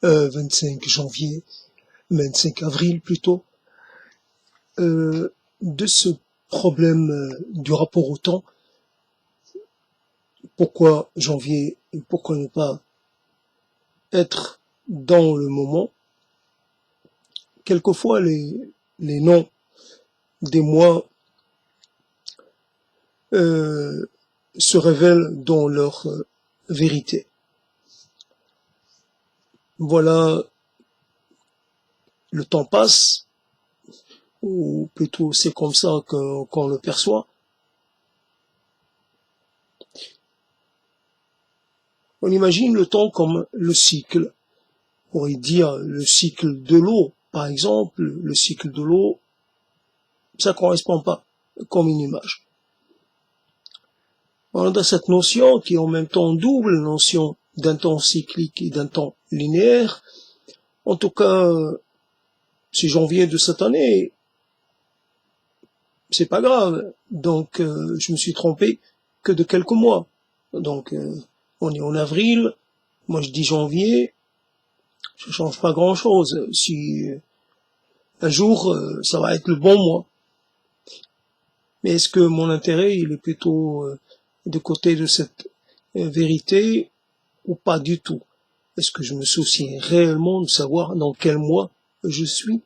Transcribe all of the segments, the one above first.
25 janvier, 25 avril plutôt, de ce problème du rapport au temps. Pourquoi janvier et pourquoi ne pas être dans le moment? Quelquefois, les noms des mois se révèlent dans leur vérité. Voilà, le temps passe, ou plutôt c'est comme ça qu'on le perçoit. On imagine le temps comme le cycle. On pourrait dire le cycle de l'eau, par exemple. Le cycle de l'eau, ça correspond pas comme une image. On a cette notion qui est en même temps double notion d'un temps cyclique et d'un temps linéaire. En tout cas, c'est janvier de cette année, c'est pas grave. Donc, je me suis trompé que de quelques mois. Donc, on est en avril, moi je dis janvier, ça change pas grand-chose. Si un jour, ça va être le bon mois. Mais est-ce que mon intérêt, il est plutôt de côté de cette vérité ou pas du tout? Est-ce que je me soucie réellement de savoir dans quel mois je suis?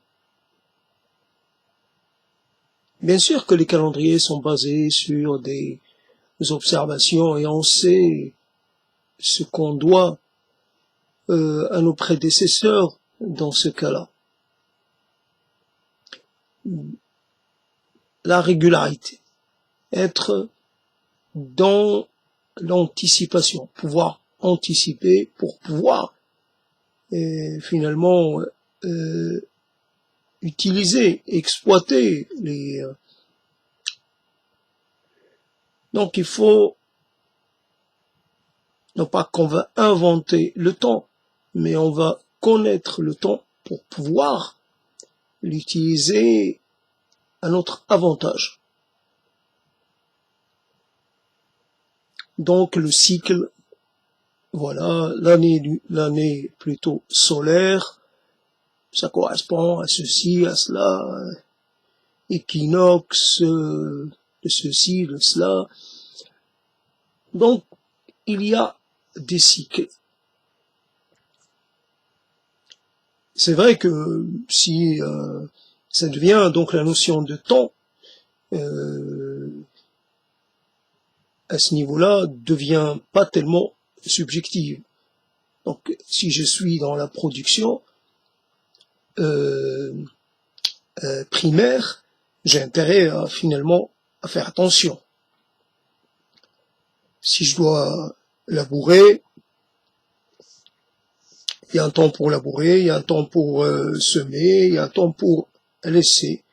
Bien sûr que les calendriers sont basés sur des observations et on sait ce qu'on doit à nos prédécesseurs dans ce cas-là. La régularité, être dans l'anticipation, pouvoir anticiper pour pouvoir finalement utiliser, exploiter les... Donc il faut, non pas qu'on va inventer le temps, mais on va connaître le temps pour pouvoir l'utiliser à notre avantage. Donc le cycle, voilà, l'année plutôt solaire, ça correspond à ceci, à cela, équinoxe, de ceci, de cela. Donc, il y a des cycles. C'est vrai que si ça devient donc la notion de temps, à ce niveau-là, devient pas tellement subjective. Donc, si je suis dans la production primaire, j'ai intérêt finalement à faire attention. Si je dois labourer, il y a un temps pour labourer, il y a un temps pour semer, il y a un temps pour laisser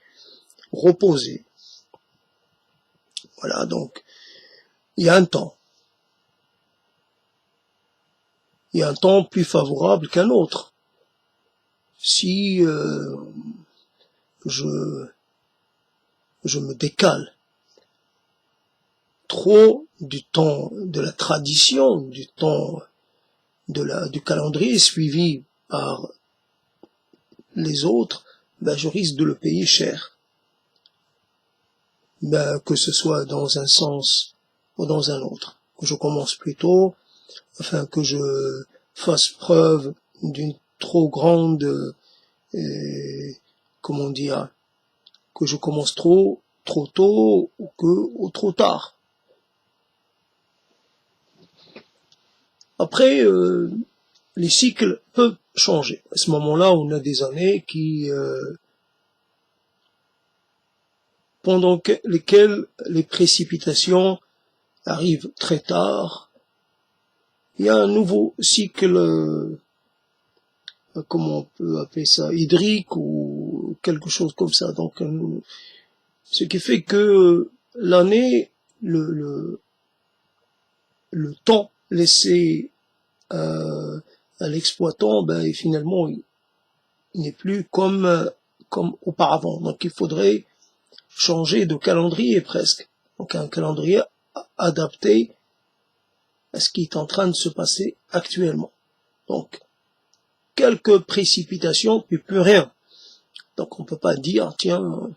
reposer. Voilà, donc il y a un temps. Il y a un temps plus favorable qu'un autre. Si je me décale trop du temps de la tradition, du temps du calendrier suivi par les autres, ben je risque de le payer cher. Ben, que ce soit dans un sens ou dans un autre. Que je commence plus tôt, afin que je fasse preuve d'une trop grande, comment dire, que je commence trop tôt ou trop tard. Après, les cycles peuvent changer. À ce moment-là, on a des années pendant lesquelles les précipitations arrivent très tard. Il y a un nouveau cycle, comment on peut appeler ça, hydrique ou quelque chose comme ça. Donc, ce qui fait que l'année, le temps laissé à l'exploitant, ben finalement, il n'est plus comme auparavant. Donc, il faudrait changer de calendrier presque. Donc, un calendrier adapté à ce qui est en train de se passer actuellement. Donc, quelques précipitations, puis plus rien. Donc on peut pas dire, tiens...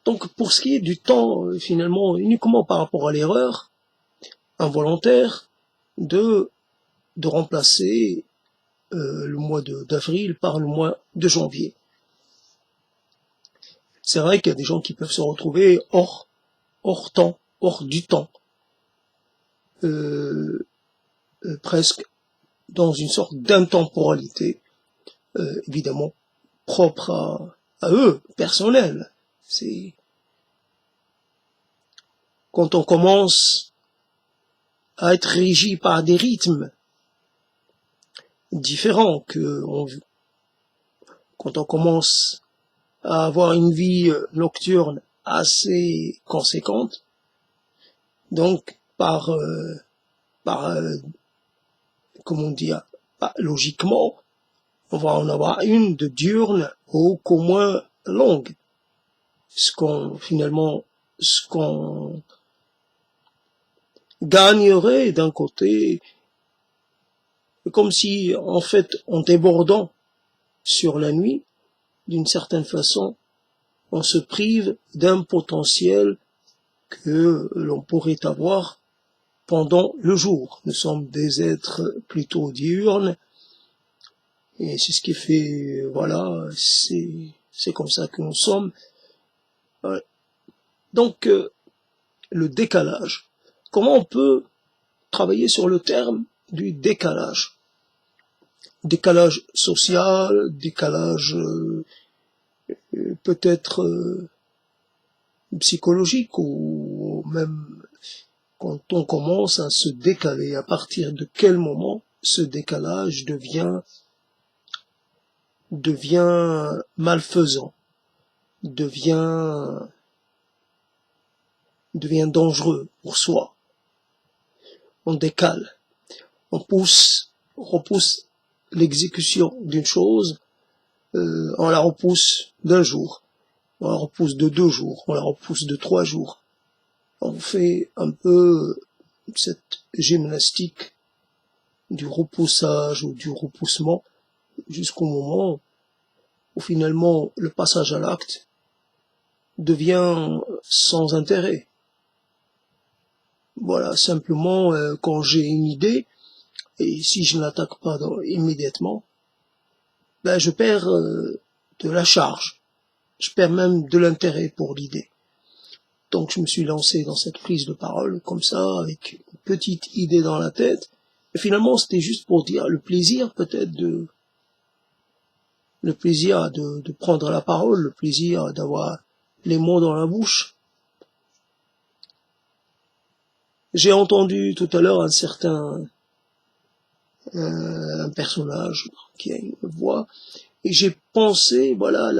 Donc pour ce qui est du temps, finalement, uniquement par rapport à l'erreur involontaire de remplacer le mois d'avril par le mois de janvier. C'est vrai qu'il y a des gens qui peuvent se retrouver hors temps, hors du temps, presque dans une sorte d'intemporalité, évidemment propre à eux, personnel. C'est quand on commence à être régi par des rythmes différents quand on commence à avoir une vie nocturne assez conséquente, donc comment dire, logiquement, on va en avoir une de diurne ou qu'au moins longue. Ce qu'on gagnerait d'un côté, comme si, en fait, en débordant sur la nuit, d'une certaine façon, on se prive d'un potentiel que l'on pourrait avoir pendant le jour. Nous sommes des êtres plutôt diurnes, et c'est ce qui fait, voilà, c'est comme ça que nous sommes. Ouais. Donc, le décalage. Comment on peut travailler sur le terme du décalage? Décalage social, décalage peut-être psychologique, ou même quand on commence à se décaler, à partir de quel moment ce décalage devient malfaisant, devient dangereux pour soi. On décale, on repousse l'exécution d'une chose, on la repousse d'un jour, on la repousse de 2 jours, on la repousse de 3 jours. On fait un peu cette gymnastique du repoussage ou du repoussement jusqu'au moment où finalement le passage à l'acte devient sans intérêt. Voilà, simplement quand j'ai une idée, et si je ne l'attaque pas immédiatement, ben je perds de la charge, je perds même de l'intérêt pour l'idée. Donc je me suis lancé dans cette prise de parole comme ça, avec une petite idée dans la tête, et finalement c'était juste pour dire le plaisir peut-être de prendre la parole, le plaisir d'avoir les mots dans la bouche. J'ai entendu tout à l'heure un personnage qui a une voix, et j'ai pensé, voilà,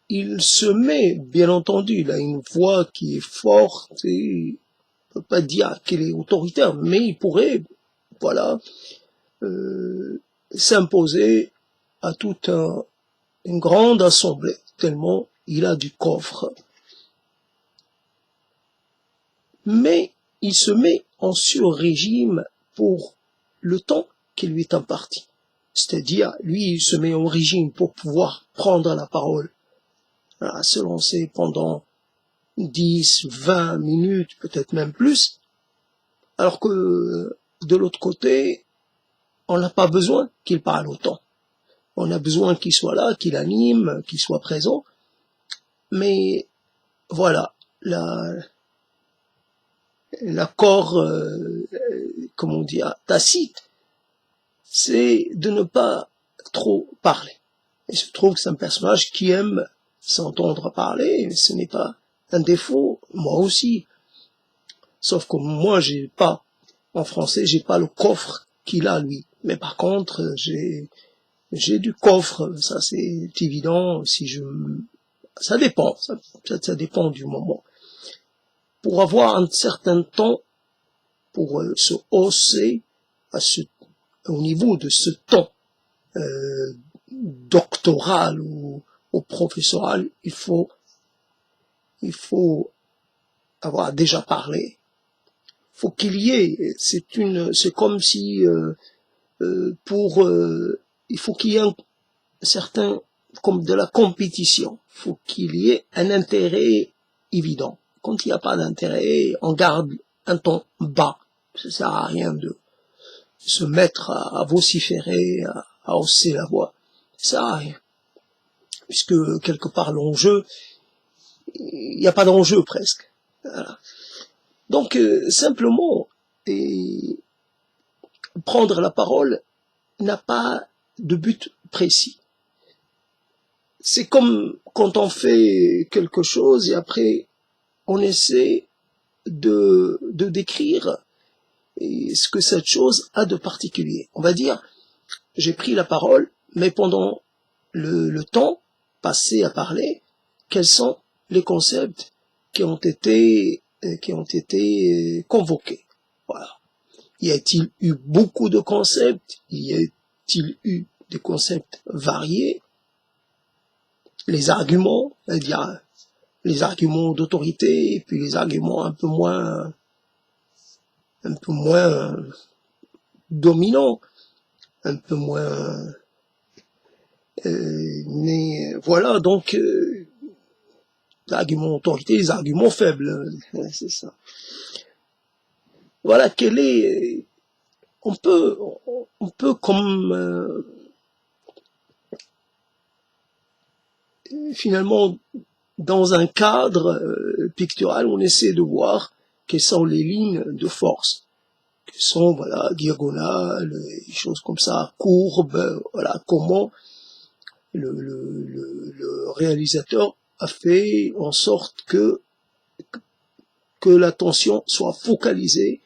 il se met, bien entendu, il a une voix qui est forte, et on peut pas dire qu'elle est autoritaire, mais il pourrait, voilà, s'imposer à toute une grande assemblée, tellement il a du coffre. Mais il se met en sur-régime pour le temps qui lui est imparti. C'est-à-dire, lui, il se met en régime pour pouvoir prendre la parole, se lancer pendant 10, 20 minutes, peut-être même plus, alors que de l'autre côté, on n'a pas besoin qu'il parle autant. On a besoin qu'il soit là, qu'il anime, qu'il soit présent, mais voilà, l'accord, comment dire, tacite, c'est de ne pas trop parler. Et je trouve que c'est un personnage qui aime s'entendre parler, ce n'est pas un défaut, moi aussi. Sauf que moi, en français, j'ai pas le coffre qu'il a, lui. Mais par contre, j'ai du coffre, ça c'est évident, ça dépend, ça dépend du moment. Pour avoir un certain temps, pour se hausser au niveau de ce temps doctoral ou professoral, il faut avoir déjà parlé. Faut qu'il y ait, c'est comme si il faut qu'il y ait un certain, comme de la compétition. Il faut qu'il y ait un intérêt évident. Quand il n'y a pas d'intérêt, on garde un ton bas. Ça sert à rien de se mettre à vociférer, à hausser la voix. Ça sert à rien. Puisque quelque part l'enjeu, il n'y a pas d'enjeu presque. Voilà. Donc simplement, prendre la parole n'a pas de but précis. C'est comme quand on fait quelque chose et après on essaie de décrire ce que cette chose a de particulier. On va dire, j'ai pris la parole, mais pendant le temps passé à parler, quels sont les concepts qui ont été convoqués. Voilà. Y a-t-il eu beaucoup de concepts? Y a-t-il eu des concepts variés? Les arguments, c'est-à-dire les arguments d'autorité, et puis les arguments un peu moins dominants, un peu moins mais voilà, donc les arguments d'autorité, les arguments faibles, c'est ça. Voilà, on peut comme finalement dans un cadre pictural, on essaie de voir quelles sont les lignes de force, quelles sont voilà diagonales, choses comme ça, courbes, voilà comment le réalisateur a fait en sorte que l'attention soit focalisée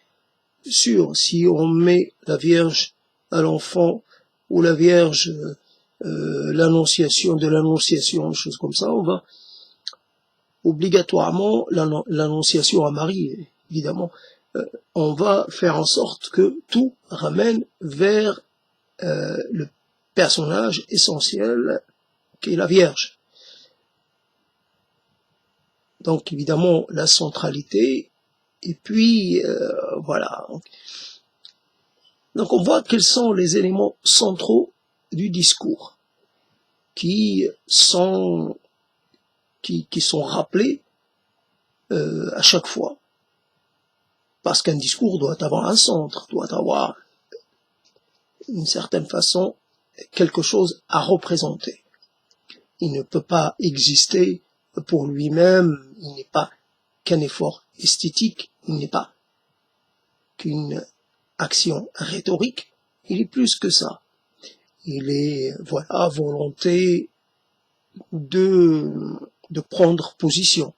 sur, si on met la Vierge à l'enfant ou la Vierge l'annonciation, choses comme ça, on va obligatoirement l'annonciation à Marie, évidemment, on va faire en sorte que tout ramène vers le personnage essentiel qui est la Vierge. Donc évidemment la centralité, et puis voilà. Donc on voit quels sont les éléments centraux du discours qui sont rappelés à chaque fois. Parce qu'un discours doit avoir un centre, doit avoir d'une certaine façon quelque chose à représenter. Il ne peut pas exister pour lui-même, il n'est pas qu'un effort esthétique, il n'est pas qu'une action rhétorique, il est plus que ça. Il est, voilà, volonté de prendre position,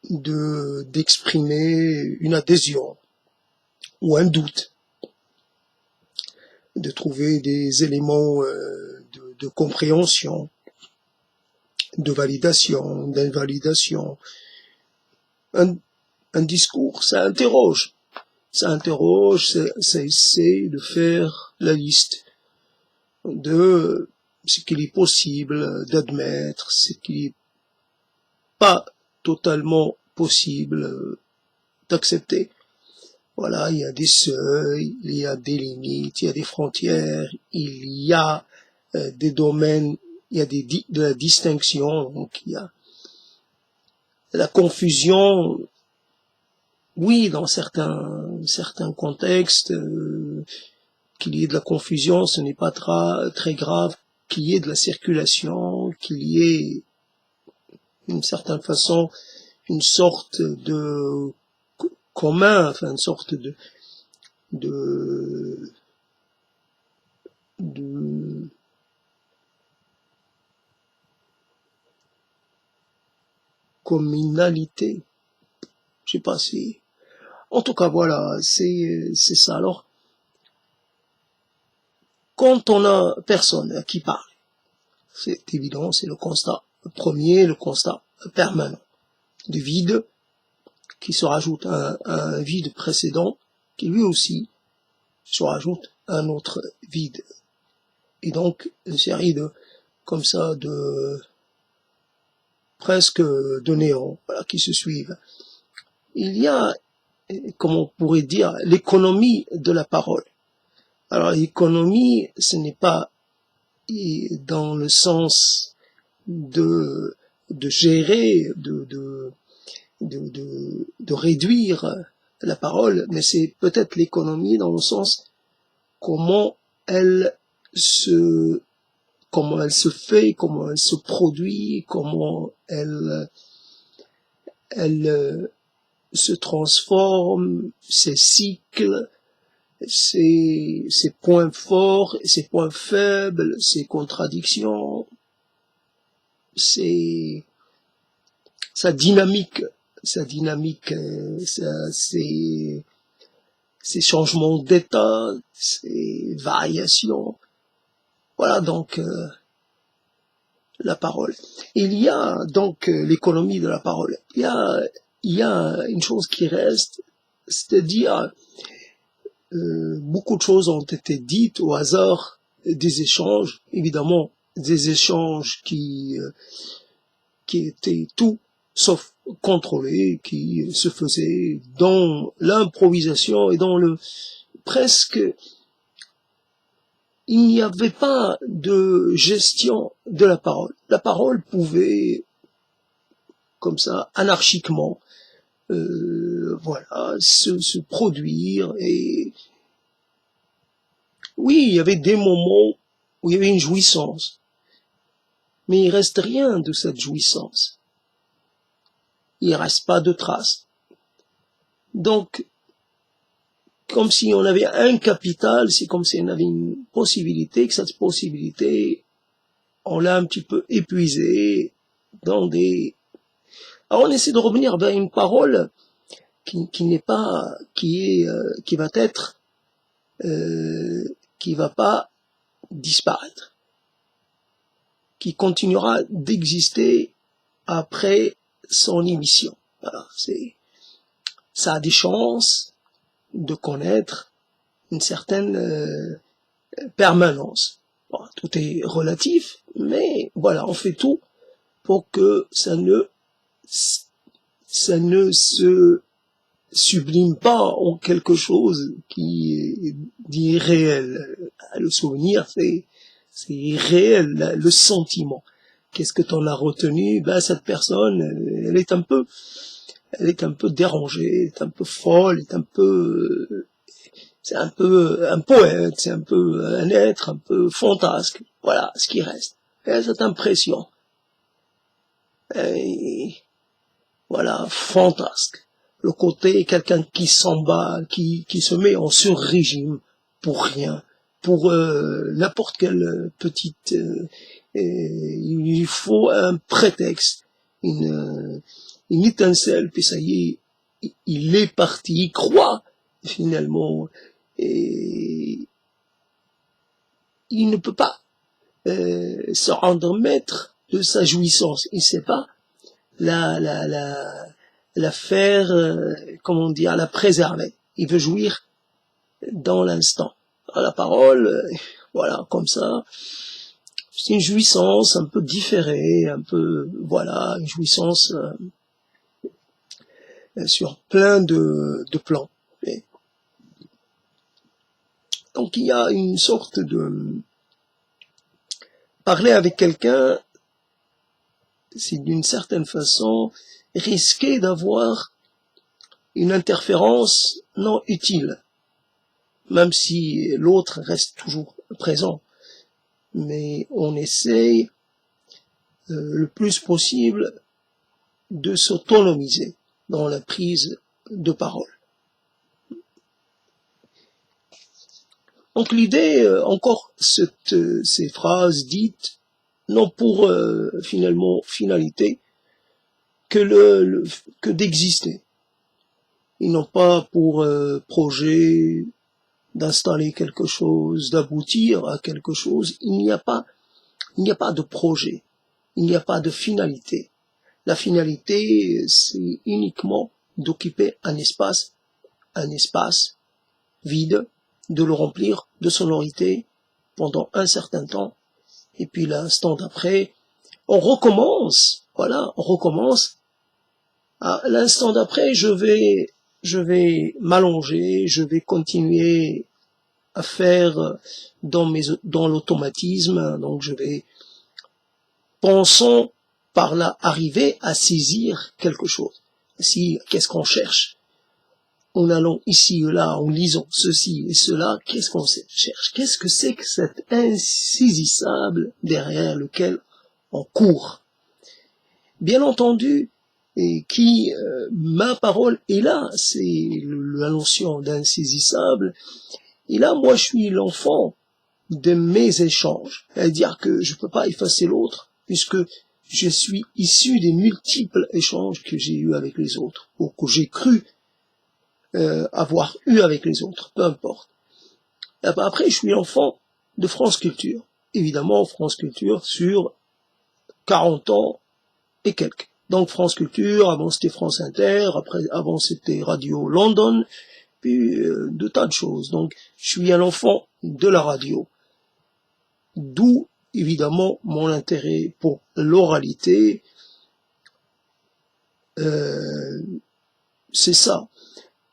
d'exprimer une adhésion ou un doute, de trouver des éléments de compréhension, de validation, d'invalidation. Un discours, ça interroge, ça essaie de faire la liste de ce qu'il est possible d'admettre, ce qui n'est pas totalement possible d'accepter. Voilà, il y a des seuils, il y a des limites, il y a des frontières, il y a des domaines, il y a de la distinction, donc il y a la confusion. Oui, dans certains contextes, qu'il y ait de la confusion, ce n'est pas très grave, qu'il y ait de la circulation, qu'il y ait d'une certaine façon une sorte de commun, enfin une sorte de communalité. Je sais pas si. En tout cas, voilà, c'est ça. Alors, quand on a personne qui parle, c'est évident, c'est le constat premier, le constat permanent du vide qui se rajoute à un vide précédent qui lui aussi se rajoute à un autre vide. Et donc, une série comme ça, presque de néons, voilà, qui se suivent. Il y a, comme on pourrait dire, l'économie de la parole. Alors, économie, ce n'est pas dans le sens de gérer, de réduire la parole, mais c'est peut-être l'économie dans le sens comment elle se fait, comment elle se produit, comment elle se transforme, ses cycles, ses points forts, ses points faibles, ses contradictions, sa dynamique, ses changements d'état, ses variations. Voilà donc la parole. Il y a donc l'économie de la parole. Il y a une chose qui reste, c'est-à-dire beaucoup de choses ont été dites au hasard des échanges, évidemment des échanges qui étaient tout sauf contrôlés, qui se faisaient dans l'improvisation et dans le presque. Il n'y avait pas de gestion de la parole. La parole pouvait, comme ça, anarchiquement, voilà, se produire. Et oui, il y avait des moments où il y avait une jouissance, mais il reste rien de cette jouissance. Il reste pas de traces. Donc, comme si on avait un capital, c'est comme si on avait une possibilité, que cette possibilité, on l'a un petit peu épuisée dans des... Alors on essaie de revenir vers une parole qui n'est pas, qui va être, qui va pas disparaître, qui continuera d'exister après son émission. Voilà, ça a des chances de connaître une certaine permanence. Bon, tout est relatif, mais voilà, on fait tout pour que ça ne se sublime pas en quelque chose qui est d'irréel. Le souvenir, c'est réel, le sentiment. Qu'est-ce que t'en as retenu? Ben, cette personne, elle est un peu dérangée, elle est un peu folle, c'est un peu un poète, c'est un peu un être un peu fantasque. Voilà ce qui reste. Et cette impression. Et voilà, fantasque. Le côté quelqu'un qui s'emballe, qui se met en sur-régime pour rien, pour n'importe quelle petite... il faut un prétexte, une étincelle, puis ça y est, il est parti, il croit finalement, et il ne peut pas se rendre maître de sa jouissance. Il ne sait pas la faire, comment dire, la préserver. Il veut jouir dans l'instant. La parole, voilà, comme ça, c'est une jouissance un peu différée, un peu, voilà, une jouissance sur plein de plans. Et donc il y a une sorte de... Parler avec quelqu'un, c'est d'une certaine façon risquer d'avoir une interférence non utile, même si l'autre reste toujours présent. Mais on essaye le plus possible de s'autonomiser dans la prise de parole. Donc l'idée, encore ces phrases dites, n'ont pour finalement finalité que que d'exister. Ils n'ont pas pour projet d'installer quelque chose, d'aboutir à quelque chose. Il n'y a pas de projet, il n'y a pas de finalité. La finalité, c'est uniquement d'occuper un espace vide, de le remplir de sonorités pendant un certain temps, et puis l'instant d'après, on recommence, voilà, on recommence. À l'instant d'après, je vais m'allonger, je vais continuer à faire dans l'automatisme. Donc je vais, pensons par là, arriver à saisir quelque chose. Si, qu'est-ce qu'on cherche? En allant ici et là, en lisant ceci et cela, qu'est-ce qu'on cherche? Qu'est-ce que c'est que cet insaisissable derrière lequel on court? Bien entendu, ma parole est là, c'est la notion d'insaisissable. Et là, moi, je suis l'enfant de mes échanges. C'est-à-dire que je peux pas effacer l'autre, puisque je suis issu des multiples échanges que j'ai eus avec les autres, ou que j'ai cru avoir eu avec les autres, peu importe. Après, je suis l'enfant de France Culture. Évidemment, France Culture sur 40 ans et quelques. Donc France Culture, avant c'était France Inter, avant c'était Radio London, puis de tas de choses. Donc je suis un enfant de la radio. D'où évidemment mon intérêt pour l'oralité. C'est ça.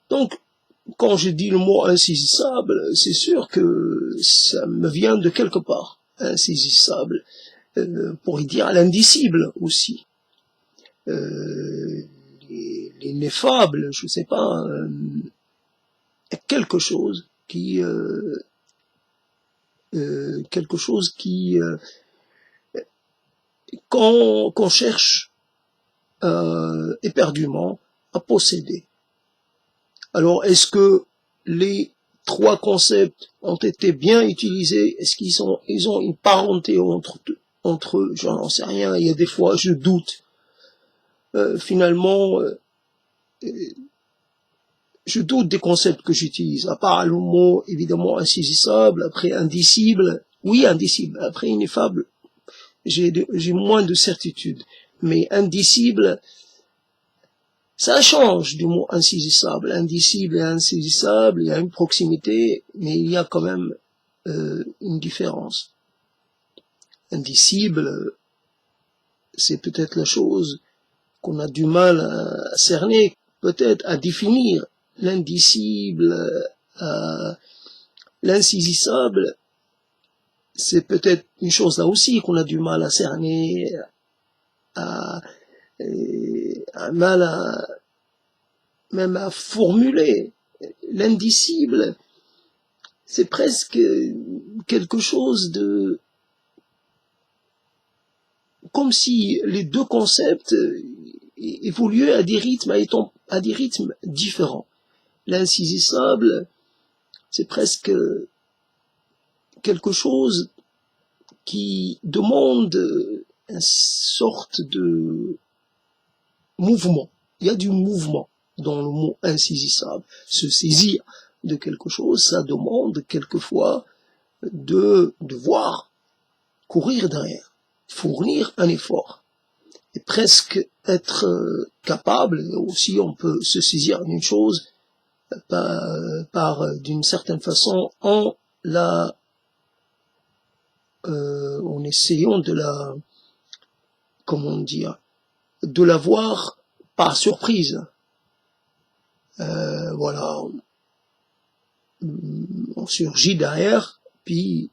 Donc quand je dis le mot insaisissable, c'est sûr que ça me vient de quelque part. Insaisissable, pour y dire l'indicible aussi. L'ineffable, je sais pas, quelque chose qui qu'on cherche éperdument à posséder. Alors, est-ce que les trois concepts ont été bien utilisés? Est-ce ils ont une parenté entre eux? J'en sais rien. Il y a des fois, je doute. Finalement, je doute des concepts que j'utilise, à part le mot évidemment insaisissable, après indicible, oui indicible, après ineffable, j'ai moins de certitude, mais indicible, ça change du mot insaisissable. Indicible et insaisissable, il y a une proximité, mais il y a quand même une différence. Indicible, c'est peut-être la chose qu'on a du mal à cerner, peut-être à définir. L'indicible, l'insaisissable, c'est peut-être une chose là aussi qu'on a du mal à cerner, même à formuler. L'indicible, c'est presque quelque chose de, comme si les deux concepts évoluaient à des rythmes différents. L'insaisissable, c'est presque quelque chose qui demande une sorte de mouvement. Il y a du mouvement dans le mot insaisissable. Se saisir de quelque chose, ça demande quelquefois de devoir courir derrière, fournir un effort, et presque être capable, aussi on peut se saisir d'une chose par d'une certaine façon en essayant de la, comment dire, de la voir par surprise. Voilà, on surgit derrière, puis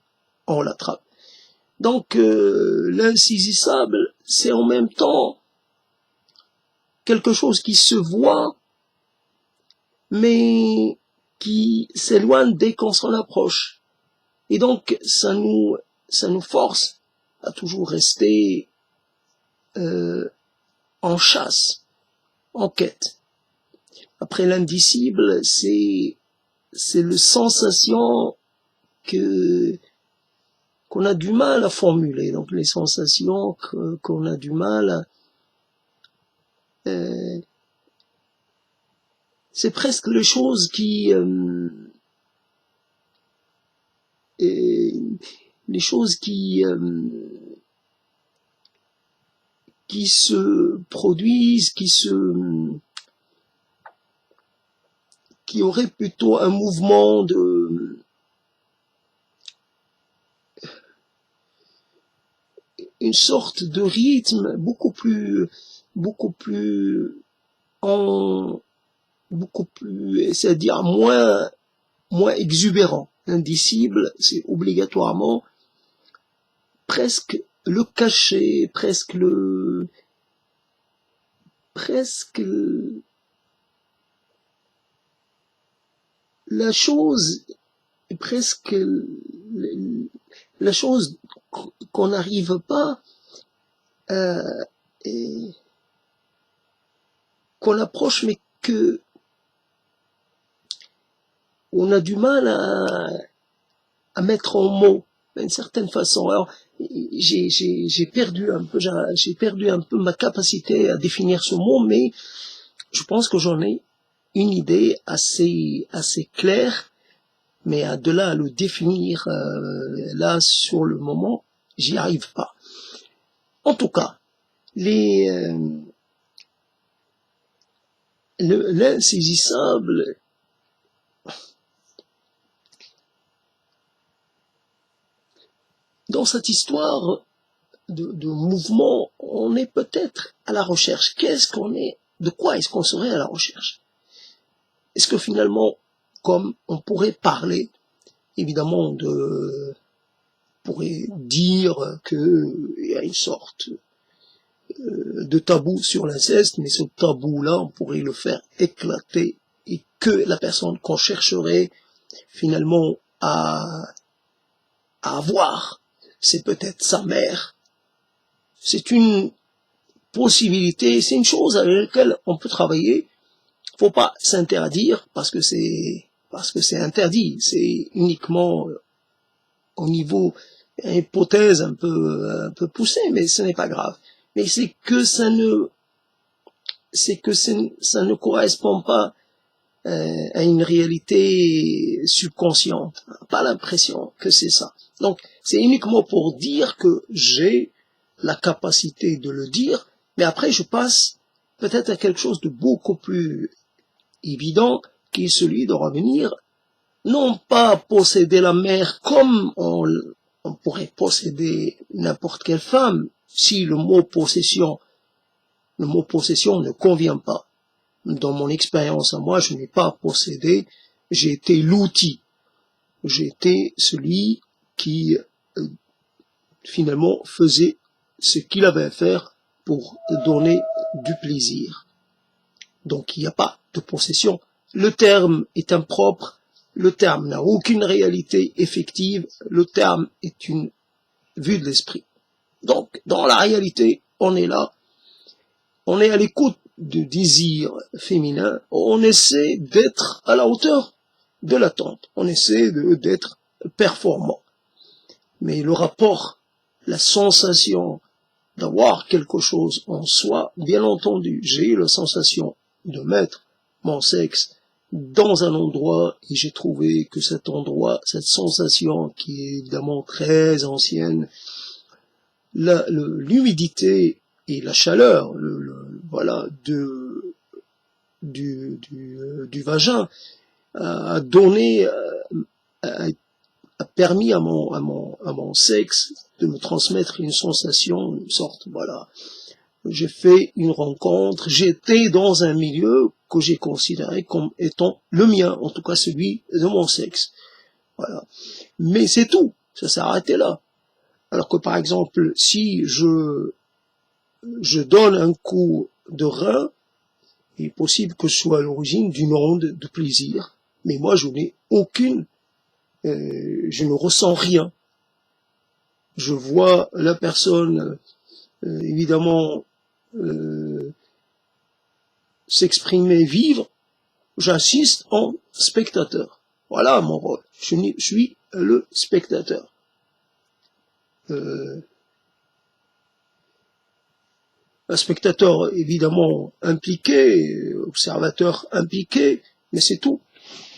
on l'attrape. Donc l'insaisissable, c'est en même temps quelque chose qui se voit, mais qui s'éloigne dès qu'on s'en approche. Et donc ça nous force à toujours rester en chasse, en quête. Après l'indicible, c'est le sensation qu'on a du mal à formuler. Donc les sensations qu'on a du mal à, c'est presque les choses qui se produisent, qui auraient plutôt un mouvement une sorte de rythme beaucoup plus c'est-à-dire moins exubérant. indicible, c'est obligatoirement presque le cachet, presque la chose, presque la chose qu'on n'arrive pas et qu'on approche, mais que on a du mal à mettre en mots d'une certaine façon. Alors, j'ai perdu un peu ma capacité à définir ce mot, mais je pense que j'en ai une idée assez claire, mais de là à le définir là sur le moment, j'y arrive pas. En tout cas, l'insaisissable, dans cette histoire de mouvement, on est peut-être à la recherche. De quoi est-ce qu'on serait à la recherche? Est-ce que finalement, comme on pourrait parler, évidemment, on pourrait dire qu'il y a une sorte de tabou sur l'inceste, mais ce tabou-là, on pourrait le faire éclater et que la personne qu'on chercherait finalement à avoir, c'est peut-être sa mère. C'est une possibilité, c'est une chose avec laquelle on peut travailler. Faut pas s'interdire parce que c'est interdit. C'est uniquement au niveau hypothèse un peu poussée, mais ce n'est pas grave. Mais c'est que ça ne correspond pas à une réalité subconsciente. Pas l'impression que c'est ça. Donc, c'est uniquement pour dire que j'ai la capacité de le dire, mais après je passe peut-être à quelque chose de beaucoup plus évident, qui est celui de revenir, non pas posséder la mère comme on pourrait posséder n'importe quelle femme, si le mot possession ne convient pas. Dans mon expérience à moi, je n'ai pas possédé, j'ai été l'outil. J'ai été celui qui finalement faisait ce qu'il avait à faire pour donner du plaisir. Donc il n'y a pas de possession. Le terme est impropre, le terme n'a aucune réalité effective, le terme est une vue de l'esprit. Donc dans la réalité, on est là, on est à l'écoute du désir féminin, on essaie d'être à la hauteur de l'attente, on essaie d'être performant. Mais le rapport, la sensation d'avoir quelque chose en soi, bien entendu, j'ai eu la sensation de mettre mon sexe dans un endroit et j'ai trouvé que cet endroit, cette sensation qui est évidemment très ancienne, l'humidité et la chaleur, voilà, du vagin a donné, a permis à mon sexe de me transmettre une sensation, une sorte, voilà. J'ai fait une rencontre, j'étais dans un milieu que j'ai considéré comme étant le mien, en tout cas celui de mon sexe. Voilà. Mais c'est tout, ça s'est arrêté là. Alors que par exemple, si je donne un coup de rein, il est possible que ce soit à l'origine d'une onde de plaisir, mais moi je n'ai je ne ressens rien. Je vois la personne, évidemment, s'exprimer, vivre, j'assiste en spectateur. Voilà mon rôle. Je suis le spectateur. Un spectateur évidemment impliqué, observateur impliqué, mais c'est tout.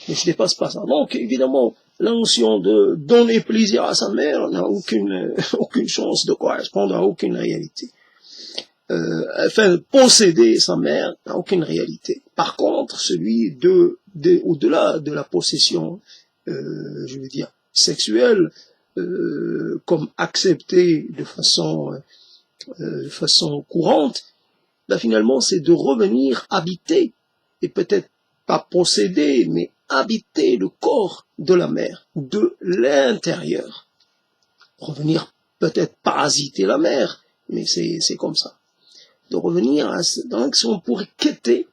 Mais je dépasse pas ça. Donc évidemment, la notion de donner plaisir à sa mère n'a aucune chance de correspondre à aucune réalité. Enfin, posséder sa mère n'a aucune réalité. Par contre, celui au-delà de la possession, je veux dire, sexuelle, comme accepté de façon courante, ben finalement, c'est de revenir habiter, et peut-être pas posséder, mais habiter le corps de la mère, de l'intérieur. Revenir peut-être parasiter la mère, mais c'est comme ça. De revenir à donc si on pourrait quêter,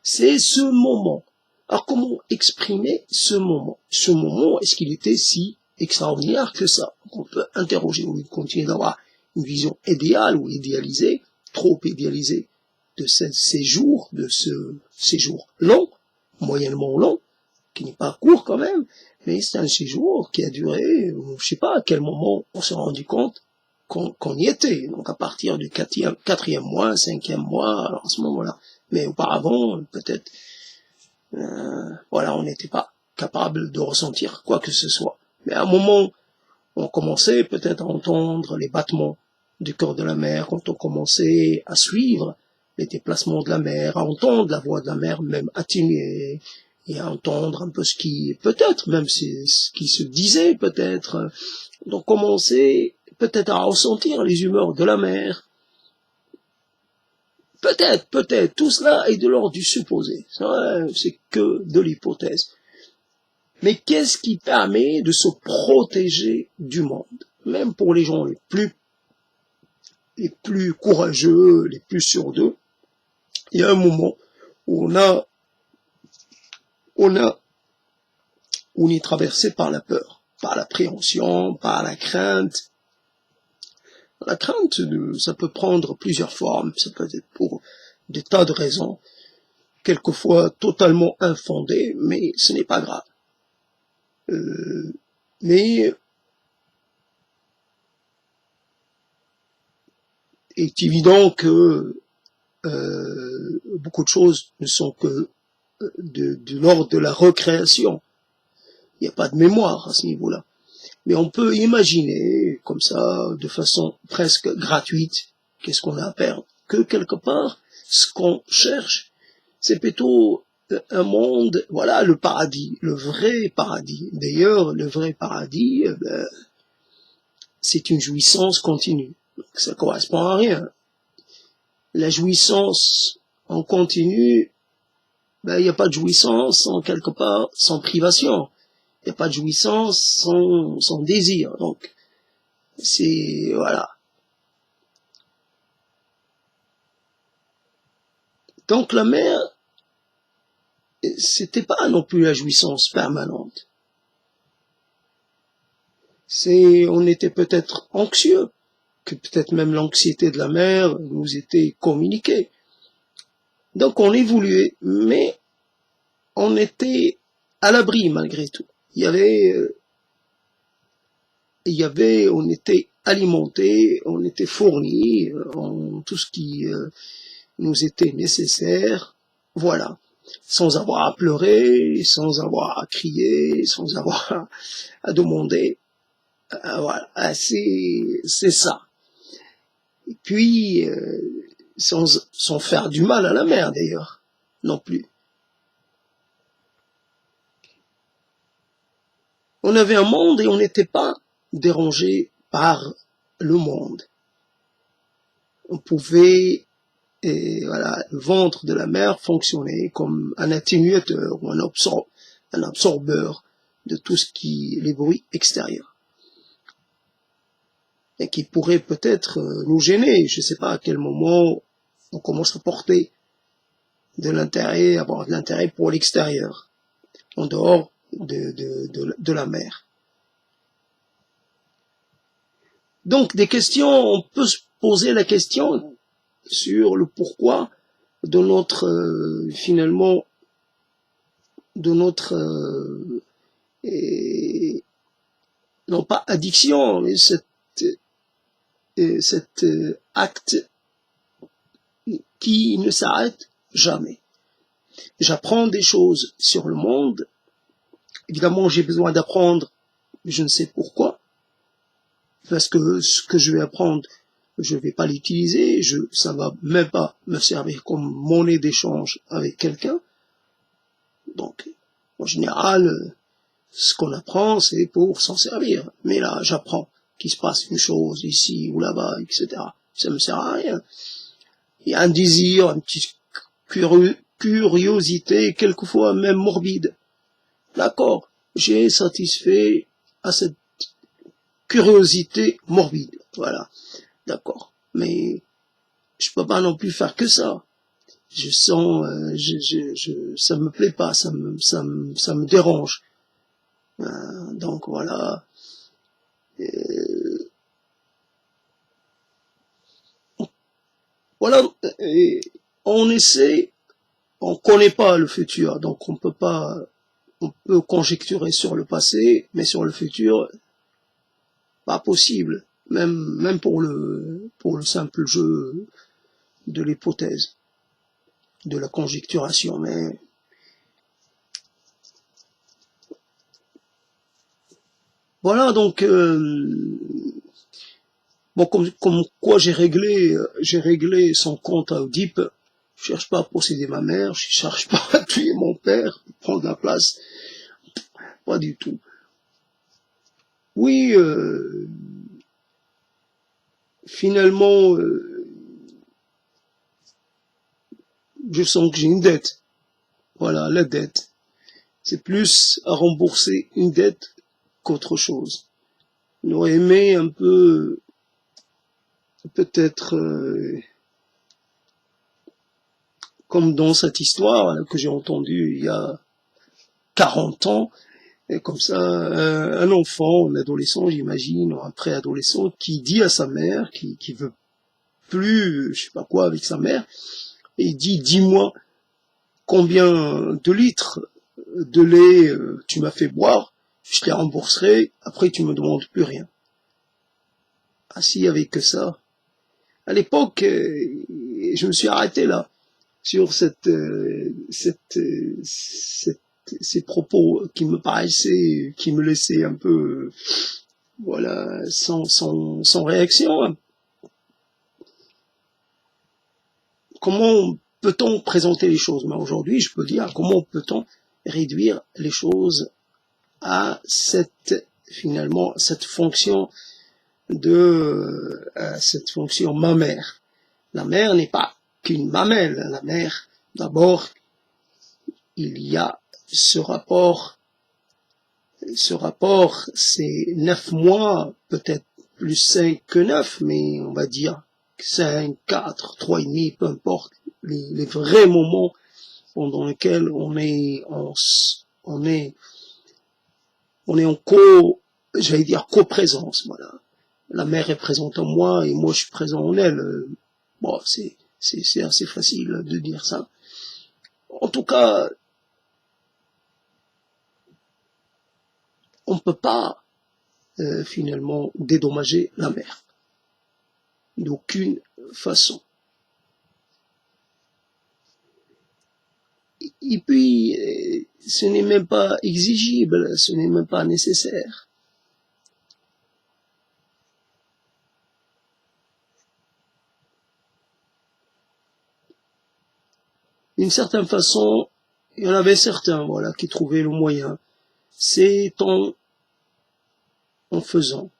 c'est ce moment. Alors comment exprimer ce moment? Ce moment, est-ce qu'il était si extraordinaire que ça? On peut interroger, au lieu de continuer d'avoir une vision idéale ou idéalisée, trop idéalisée de ce séjour, long, moyennement long, qui n'est pas court quand même, mais c'est un séjour qui a duré, je sais pas à quel moment on s'est rendu compte qu'on y était, donc à partir du quatrième mois, cinquième mois, alors à ce moment-là. Mais auparavant, peut-être, voilà, on n'était pas capable de ressentir quoi que ce soit. Mais à un moment, on commençait peut-être à entendre les battements du cœur de la mère, quand on commençait à suivre les déplacements de la mère, à entendre la voix de la mère même atténuée, et à entendre un peu ce qui, peut-être même ce qui se disait peut-être. Donc commencer peut-être à ressentir les humeurs de la mère. Peut-être, tout cela est de l'ordre du supposé. C'est que de l'hypothèse. Mais qu'est-ce qui permet de se protéger du monde? Même pour les gens les plus courageux, les plus sûrs d'eux, il y a un moment où on est traversé par la peur, par l'appréhension, par la crainte. La crainte, ça peut prendre plusieurs formes, ça peut être pour des tas de raisons, quelquefois totalement infondées, mais ce n'est pas grave. Mais il est évident que beaucoup de choses ne sont que de l'ordre de la recréation. Il n'y a pas de mémoire à ce niveau-là. Mais on peut imaginer, comme ça, de façon presque gratuite, qu'est-ce qu'on a à perdre? Que quelque part, ce qu'on cherche, c'est plutôt un monde, voilà, le paradis, le vrai paradis. D'ailleurs, le vrai paradis, c'est une jouissance continue. Donc, ça correspond à rien. La jouissance en continu, il n'y a pas de jouissance quelque part sans privation. Il n'y a pas de jouissance sans désir. Donc, c'est, voilà. Donc, la mer, c'était pas non plus la jouissance permanente. On était peut-être anxieux, que peut-être même l'anxiété de la mer nous était communiquée. Donc, on évoluait, mais on était à l'abri malgré tout. On était alimenté, on était fourni en tout ce qui nous était nécessaire, voilà, sans avoir à pleurer, sans avoir à crier, sans avoir à demander, voilà, c'est ça. Et puis, sans faire du mal à la mer d'ailleurs, non plus. On avait un monde et on n'était pas dérangé par le monde. On pouvait, et voilà, le ventre de la mer fonctionnait comme un atténuateur ou un absorbeur de tout ce qui les bruits extérieurs. Et qui pourrait peut-être nous gêner. Je ne sais pas à quel moment on commence à porter de l'intérêt, avoir de l'intérêt pour l'extérieur, en dehors de la mer. Donc des questions, on peut se poser la question sur le pourquoi de notre finalement de notre non pas addiction, mais cet acte qui ne s'arrête jamais. J'apprends des choses sur le monde. Évidemment, j'ai besoin d'apprendre, je ne sais pourquoi, parce que ce que je vais apprendre, je ne vais pas l'utiliser, ça va même pas me servir comme monnaie d'échange avec quelqu'un. Donc, en général, ce qu'on apprend, c'est pour s'en servir. Mais là, j'apprends qu'il se passe une chose ici ou là-bas, etc. Ça me sert à rien. Il y a un désir, une petite curiosité, quelquefois même morbide, D'accord, j'ai satisfait à cette curiosité morbide, voilà, d'accord. Mais je peux pas non plus faire que ça. Je sens, ça me plaît pas, ça me dérange. Donc voilà. Voilà, et on essaie, on connaît pas le futur, donc on peut pas, on peut conjecturer sur le passé, mais sur le futur, pas possible. Même pour le simple jeu de l'hypothèse, de la conjecturation, mais voilà, donc bon, comme quoi j'ai réglé son compte à Oedipe. Je cherche pas à posséder ma mère, je cherche pas à tuer mon père, prendre la place, pas du tout. Oui, finalement, je sens que j'ai une dette. Voilà, la dette. C'est plus à rembourser une dette qu'autre chose. J'aurais aimé un peu, peut-être, comme dans cette histoire que j'ai entendue il y a 40 ans, et comme ça, un enfant, un adolescent, j'imagine, ou un préadolescent, qui dit à sa mère, qui veut plus, je sais pas quoi, avec sa mère, et il dit, dis-moi combien de litres de lait tu m'as fait boire, je les rembourserai, après tu me demandes plus rien. Ah si, avec que ça. À l'époque, je me suis arrêté là, sur ces propos qui me paraissaient, qui me laissaient un peu, voilà, sans réaction. Comment peut-on présenter les choses? Mais aujourd'hui, je peux dire, comment peut-on réduire les choses à finalement, cette fonction cette fonction mammaire. La mère n'est pas qu'une mamelle. La mère, d'abord, il y a ce rapport, c'est 9 mois, peut-être plus 5 que 9, mais on va dire 5, 4, 3,5, peu importe, les vrais moments pendant lesquels on est en j'allais dire coprésence, voilà. La mère est présente en moi et moi je suis présent en elle. Bon, c'est assez facile de dire ça. En tout cas, on ne peut pas finalement dédommager la mère d'aucune façon. Et puis, ce n'est même pas exigible, ce n'est même pas nécessaire. D'une certaine façon, il y en avait certains, voilà, qui trouvaient le moyen. C'est en faisant,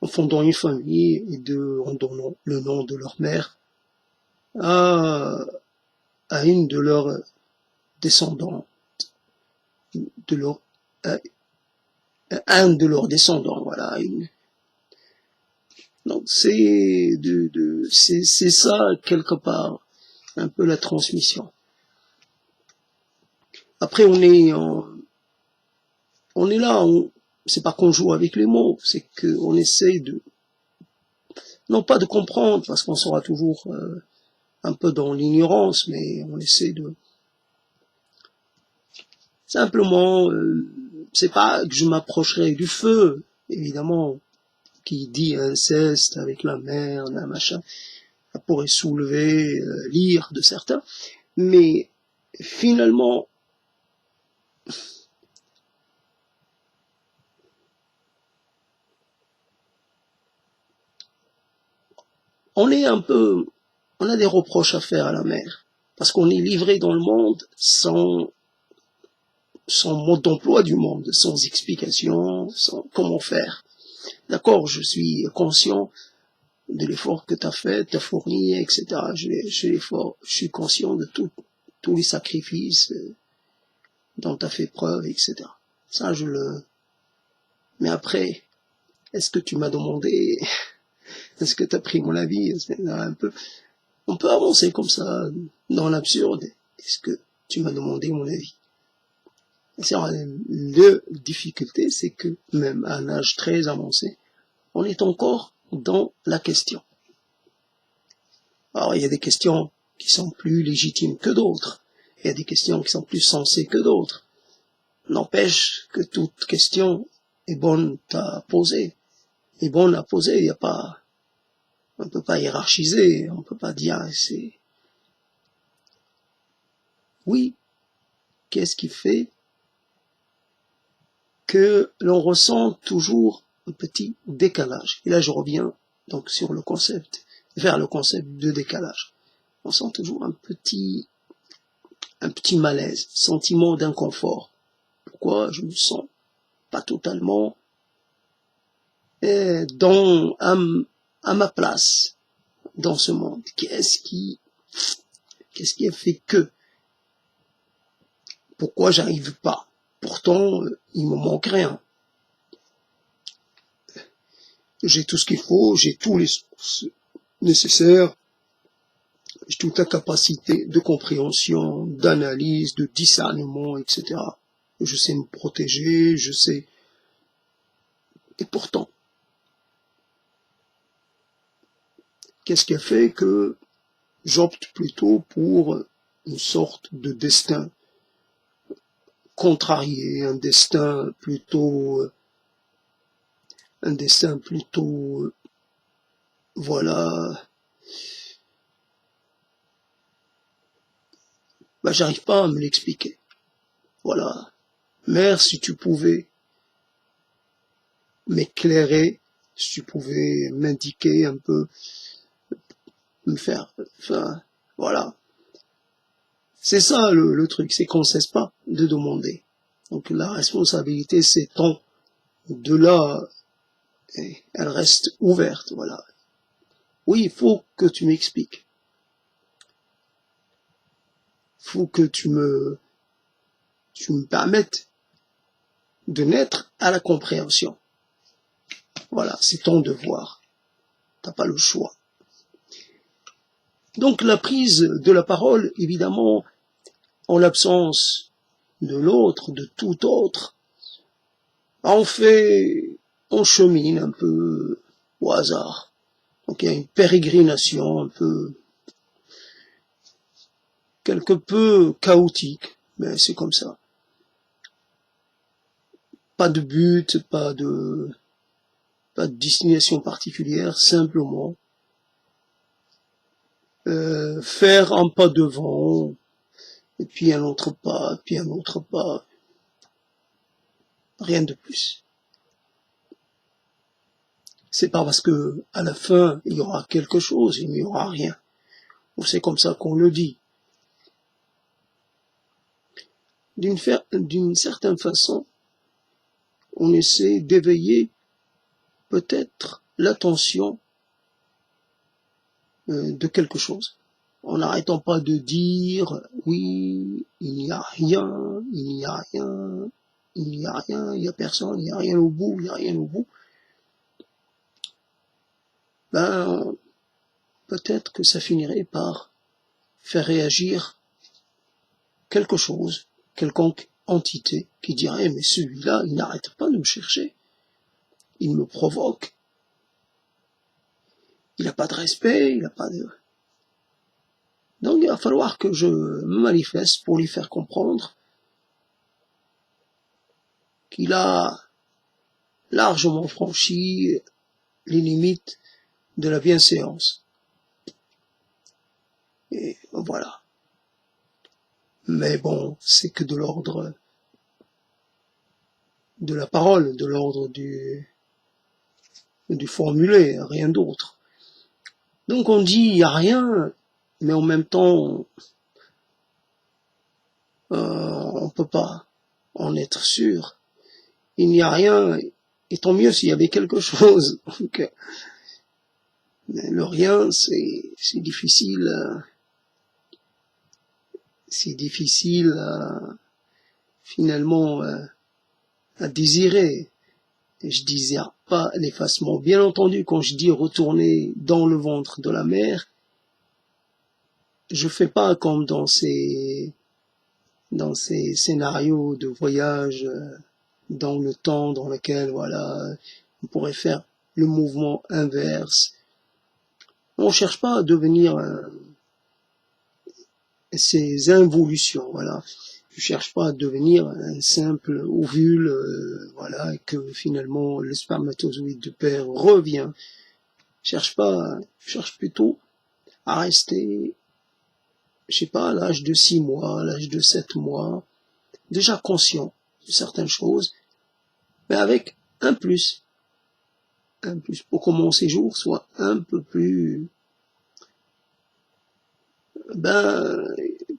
en fondant une famille et en donnant le nom de leur mère à, à une de leurs descendants, de leur, à un de leurs descendants, voilà. Donc c'est ça quelque part un peu la transmission. Après on est là, c'est pas qu'on joue avec les mots, c'est qu'on essaye non pas de comprendre parce qu'on sera toujours un peu dans l'ignorance, mais on essaie de simplement, c'est pas que je m'approcherai du feu, évidemment, qui dit inceste avec la mère, un machin, ça pourrait soulever l'ire de certains, mais finalement, on a des reproches à faire à la mère, parce qu'on est livré dans le monde sans mode d'emploi du monde, sans explication, sans comment faire. D'accord, je suis conscient de l'effort que tu as fait, tu as fourni, etc. Je suis conscient de tous les sacrifices dont tu as fait preuve, etc. Ça, Mais après, est-ce que tu m'as demandé, est-ce que tu as pris mon avis? On peut avancer comme ça, dans l'absurde. Est-ce que tu m'as demandé mon avis? La difficulté, c'est que même à un âge très avancé, on est encore dans la question. Alors, il y a des questions qui sont plus légitimes que d'autres. Il y a des questions qui sont plus sensées que d'autres. N'empêche que toute question est bonne à poser. Est bonne à poser. Il y a pas, on peut pas hiérarchiser. On peut pas dire c'est, oui, qu'est-ce qui fait que l'on ressent toujours un petit décalage. Et là, je reviens donc sur le concept, vers le concept de décalage. On sent toujours un petit malaise, sentiment d'inconfort. Pourquoi je me sens pas totalement à ma place dans ce monde? Qu'est-ce qui a fait que? Pourquoi j'arrive pas? Pourtant, il me manque rien. J'ai tout ce qu'il faut, j'ai tous les sources nécessaires, j'ai toute la capacité de compréhension, d'analyse, de discernement, etc. Je sais me protéger, je sais. Et pourtant, qu'est-ce qui a fait que j'opte plutôt pour une sorte de destin contrarié, un destin plutôt, voilà, j'arrive pas à me l'expliquer. Voilà. Mère, si tu pouvais m'éclairer, si tu pouvais m'indiquer un peu, voilà. C'est ça le truc, c'est qu'on ne cesse pas de demander. Donc la responsabilité s'étend de là, et elle reste ouverte, voilà. Oui, il faut que tu m'expliques. Il faut que tu me permettes de naître à la compréhension. Voilà, c'est ton devoir. T'as pas le choix. Donc la prise de la parole, évidemment, en l'absence de l'autre, de tout autre, on chemine un peu au hasard. Donc il y a une pérégrination un peu, quelque peu chaotique, mais c'est comme ça. Pas de but, pas de destination particulière, simplement faire un pas devant, et puis un autre pas, puis un autre pas, rien de plus. C'est pas parce que à la fin il y aura quelque chose, il n'y aura rien. C'est comme ça qu'on le dit. D'une certaine façon, on essaie d'éveiller peut-être l'attention de quelque chose. En n'arrêtant pas de dire oui, il n'y a rien, il n'y a rien, il n'y a rien, il n'y a personne, il n'y a rien au bout, il n'y a rien au bout. Peut-être que ça finirait par faire réagir quelque chose, quelconque entité qui dirait mais celui-là, il n'arrête pas de me chercher, il me provoque, il n'a pas de respect, il n'a pas de... Donc il va falloir que je me manifeste pour lui faire comprendre qu'il a largement franchi les limites de la bienséance. Et voilà. Mais bon, c'est que de l'ordre de la parole, de l'ordre du formulé, rien d'autre. Donc on dit il n'y a rien, mais en même temps, on peut pas en être sûr. Il n'y a rien, et tant mieux s'il y avait quelque chose. Donc, le rien, c'est difficile, finalement à désirer. Je désire pas l'effacement. Bien entendu, quand je dis retourner dans le ventre de la mère, je fais pas comme dans ces scénarios de voyage dans le temps dans lequel, voilà, on pourrait faire le mouvement inverse. On cherche pas à devenir ces involutions, voilà. Je cherche pas à devenir un simple ovule, voilà, et que finalement le spermatozoïde du père revient. Je cherche plutôt à rester, je sais pas, à l'âge de 6 mois, à l'âge de 7 mois, déjà conscient de certaines choses, mais avec un plus pour que mon séjour soit un peu plus,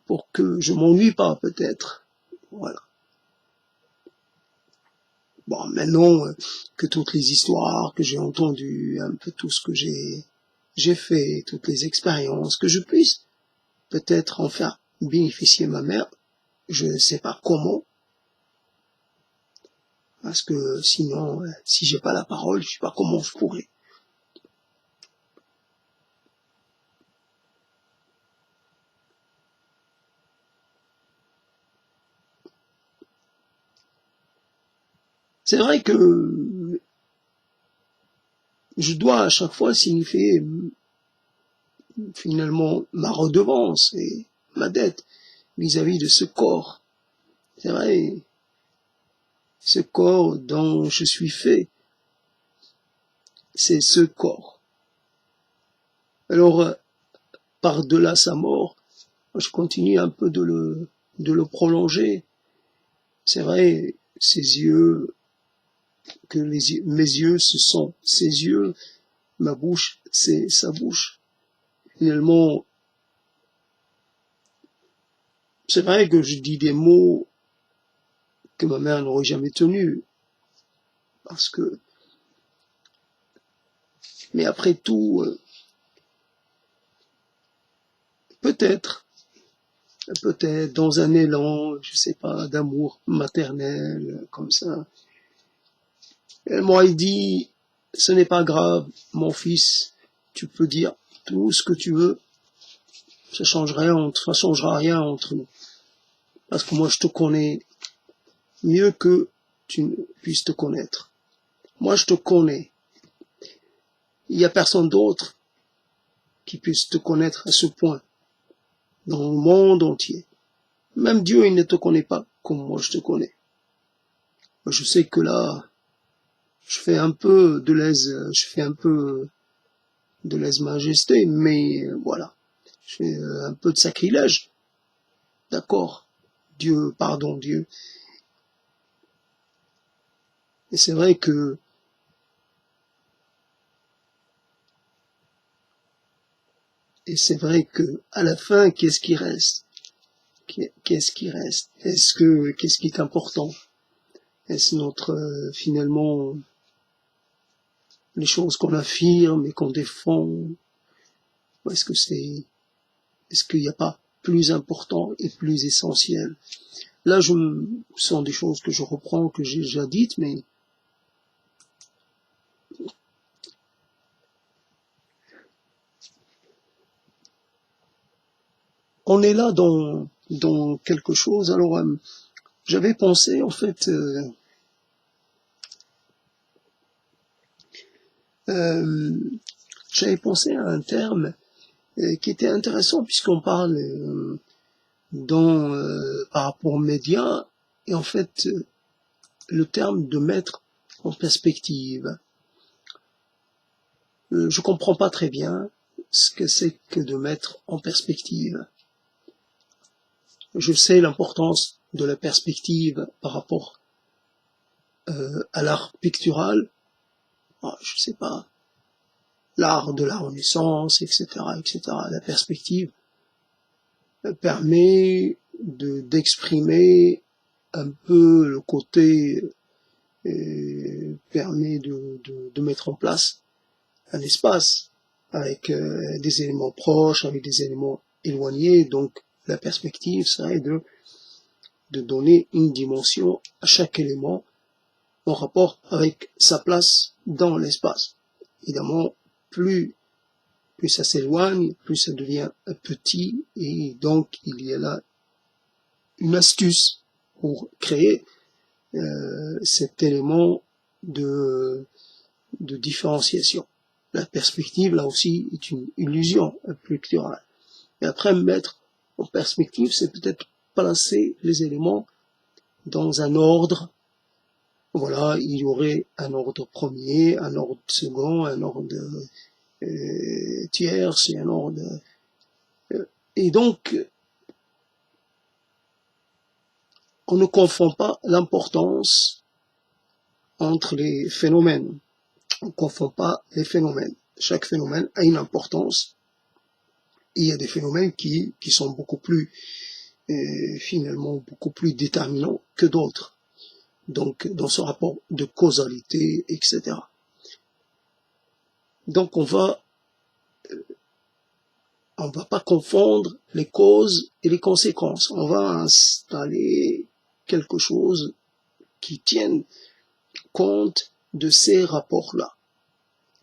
pour que je m'ennuie pas peut-être, voilà. Bon, maintenant que toutes les histoires que j'ai entendues, un peu tout ce que j'ai fait, toutes les expériences, que je puisse peut-être en faire bénéficier ma mère, je ne sais pas comment, parce que sinon, si j'ai pas la parole, je sais pas comment je pourrais. C'est vrai que je dois à chaque fois signifier finalement ma redevance et ma dette vis-à-vis de ce corps. C'est vrai, ce corps dont je suis fait, c'est ce corps. Alors, par-delà sa mort, je continue un peu de le prolonger. C'est vrai, ses yeux, mes yeux, ce sont ses yeux, ma bouche, c'est sa bouche. Finalement, c'est vrai que je dis des mots que ma mère n'aurait jamais tenus, parce que, mais après tout, peut-être, dans un élan, je sais pas, d'amour maternel, comme ça. Elle m'aurait dit, ce n'est pas grave, mon fils, tu peux dire tout ce que tu veux, ça changera rien entre nous. Parce que moi, je te connais mieux que tu ne puisses te connaître. Moi, je te connais. Il n'y a personne d'autre qui puisse te connaître à ce point dans le monde entier. Même Dieu, il ne te connaît pas comme moi je te connais. Je sais que là, je fais un peu de lèse-majesté, mais voilà. Je fais un peu de sacrilège. D'accord. Dieu, pardon Dieu. Et c'est vrai que à la fin, qu'est-ce qui reste? Qu'est-ce qui reste? Qu'est-ce qui est important? Est-ce finalement, les choses qu'on affirme et qu'on défend? Ou est-ce qu'il n'y a pas plus important et plus essentiel? Là, ce sont des choses que je reprends, que j'ai déjà dites, mais on est là dans quelque chose. Alors, j'avais pensé, en fait, j'avais pensé à un terme qui était intéressant puisqu'on parle par rapport aux médias et en fait le terme de mettre en perspective. Je comprends pas très bien ce que c'est que de mettre en perspective. Je sais l'importance de la perspective par rapport à l'art pictural, je sais pas, l'art de la Renaissance, etc., etc. La perspective permet d'exprimer un peu le côté, permet de mettre en place un espace avec des éléments proches, avec des éléments éloignés. Donc la perspective serait de donner une dimension à chaque élément en rapport avec sa place dans l'espace. Évidemment, plus ça s'éloigne, plus ça devient petit, et donc il y a là une astuce pour créer cet élément de différenciation. La perspective, là aussi, est une illusion picturale. Et après, mettre en perspective, c'est peut-être placer les éléments dans un ordre. Voilà, il y aurait un ordre premier, un ordre second, un ordre tierce et un ordre... et donc, on ne confond pas l'importance entre les phénomènes. On ne confond pas les phénomènes. Chaque phénomène a une importance. Et il y a des phénomènes qui sont beaucoup plus, finalement, beaucoup plus déterminants que d'autres. Donc, dans ce rapport de causalité, etc. Donc, on va pas confondre les causes et les conséquences. On va installer quelque chose qui tienne compte de ces rapports-là,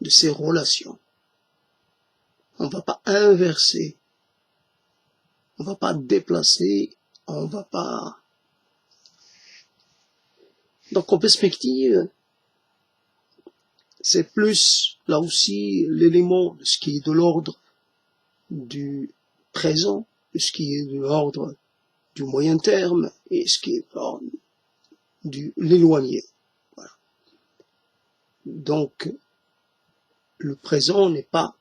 de ces relations. On va pas inverser, on va pas déplacer, on va pas... Donc en perspective, c'est plus là aussi l'élément de ce qui est de l'ordre du présent, de ce qui est de l'ordre du moyen terme et ce qui est de l'ordre de l'éloigné. Voilà. Donc le présent n'est pas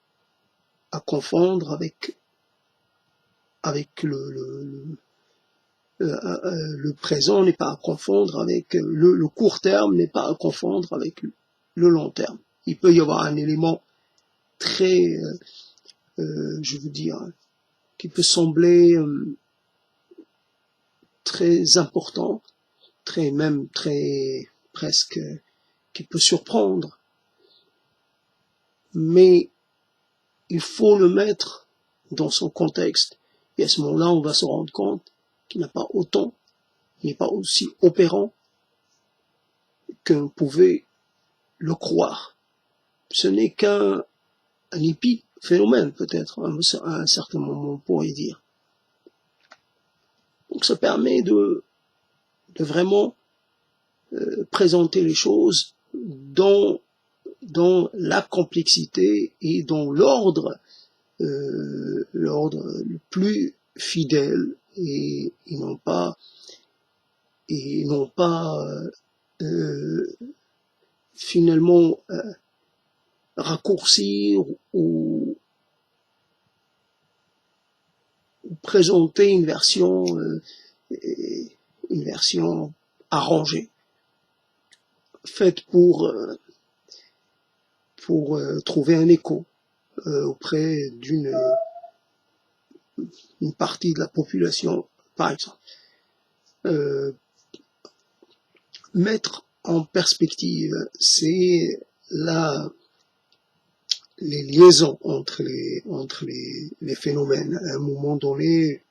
à confondre avec le présent n'est pas à confondre avec le court terme, n'est pas à confondre avec le long terme. Il peut y avoir un élément très, je veux dire, qui peut sembler très important, très presque, qui peut surprendre, mais il faut le mettre dans son contexte, et à ce moment-là, on va se rendre compte qu'il n'a pas autant, il n'est pas aussi opérant qu'on pouvait le croire. Ce n'est qu'un épiphénomène, peut-être, à un certain moment, on pourrait dire. Donc ça permet de vraiment présenter les choses dans la complexité et dans l'ordre le plus fidèle et non pas finalement raccourcir ou présenter une version arrangée, faite pour trouver un écho auprès d'une partie de la population, par exemple. Mettre en perspective, c'est les liaisons entre les phénomènes. À un moment donné,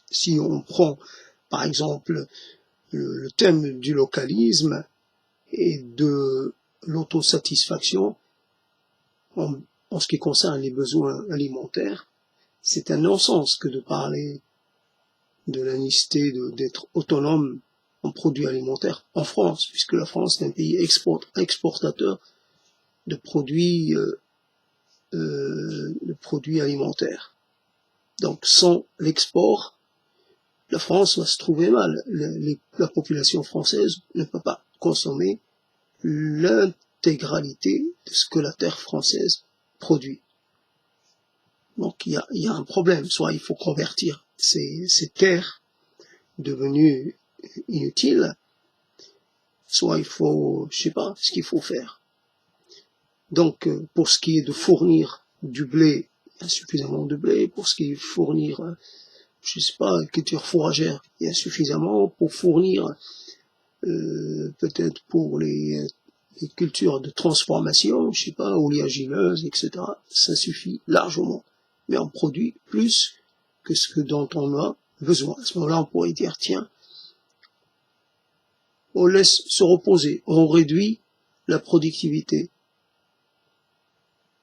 si on prend par exemple le thème du localisme et de l'autosatisfaction en ce qui concerne les besoins alimentaires, c'est un non-sens que de parler de la nécessité d'être autonome en produits alimentaires en France, puisque la France est un pays exportateur de produits alimentaires. Donc sans l'export, la France va se trouver mal. La population française ne peut pas consommer l'intégralité de ce que la terre française produit. Donc il y a un problème. Soit il faut convertir ces terres devenues inutiles, soit il faut, je sais pas, ce qu'il faut faire. Donc pour ce qui est de fournir du blé, il y a suffisamment de blé. Pour ce qui est de fournir, je sais pas, culture fourragère, il y a suffisamment. Pour fournir peut-être pour les cultures de transformation, je sais pas, oléagineuses, etc. Ça suffit largement. Mais on produit plus que ce dont on a besoin. À ce moment-là, on pourrait dire, tiens, on laisse se reposer, on réduit la productivité.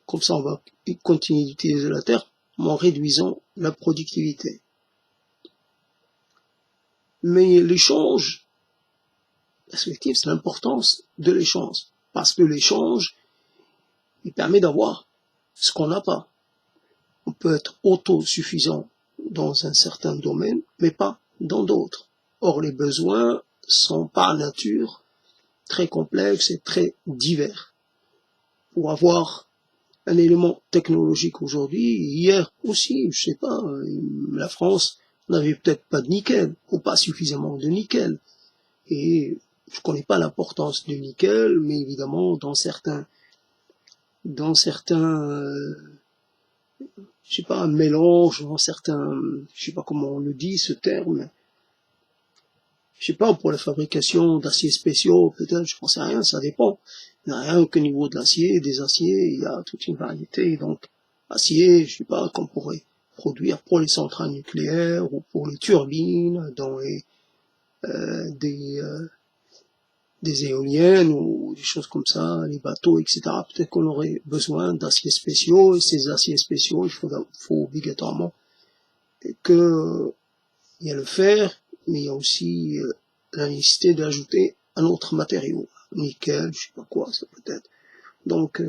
Comme ça, on va continuer d'utiliser la terre, mais en réduisant la productivité. Mais l'échange, la perspective, c'est l'importance de l'échange. Parce que l'échange, il permet d'avoir ce qu'on n'a pas. On peut être autosuffisant dans un certain domaine, mais pas dans d'autres. Or, les besoins sont par nature très complexes et très divers. Pour avoir un élément technologique aujourd'hui, hier aussi, je sais pas, la France n'avait peut-être pas de nickel, ou pas suffisamment de nickel. Et je connais pas l'importance du nickel, mais évidemment, dans certains, je sais pas, un mélange, dans certains, je sais pas comment on le dit, ce terme, je sais pas, pour la fabrication d'aciers spéciaux, peut-être, je pense à rien, ça dépend. Il n'y a rien qu'au niveau de l'acier, des aciers, il y a toute une variété, donc, acier, je sais pas, qu'on pourrait produire pour les centrales nucléaires, ou pour les turbines, dans les, des éoliennes, ou des choses comme ça, les bateaux, etc. Peut-être qu'on aurait besoin d'aciers spéciaux, et ces aciers spéciaux, il faut obligatoirement que il y a le fer, mais il y a aussi la nécessité d'ajouter un autre matériau, nickel, je sais pas quoi, ça peut être. Donc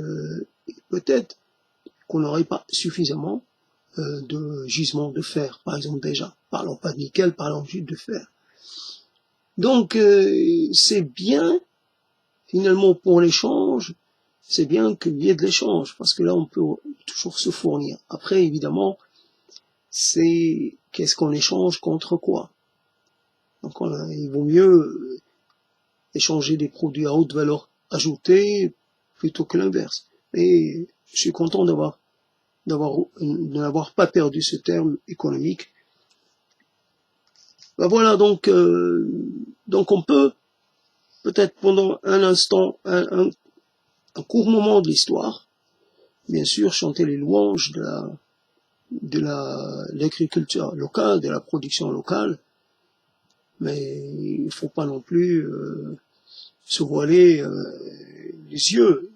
peut-être qu'on n'aurait pas suffisamment de gisements de fer, par exemple déjà. Parlons pas de nickel, parlons juste de fer. Donc c'est bien, finalement pour l'échange, c'est bien qu'il y ait de l'échange, parce que là on peut toujours se fournir. Après évidemment, c'est qu'est-ce qu'on échange contre quoi. Donc il vaut mieux échanger des produits à haute valeur ajoutée plutôt que l'inverse. Et je suis content de n'avoir pas perdu ce terme économique. Ben voilà, donc on peut peut-être pendant un instant, un court moment de l'histoire, bien sûr chanter les louanges de l'agriculture locale, de la production locale, mais il ne faut pas non plus se voiler les yeux.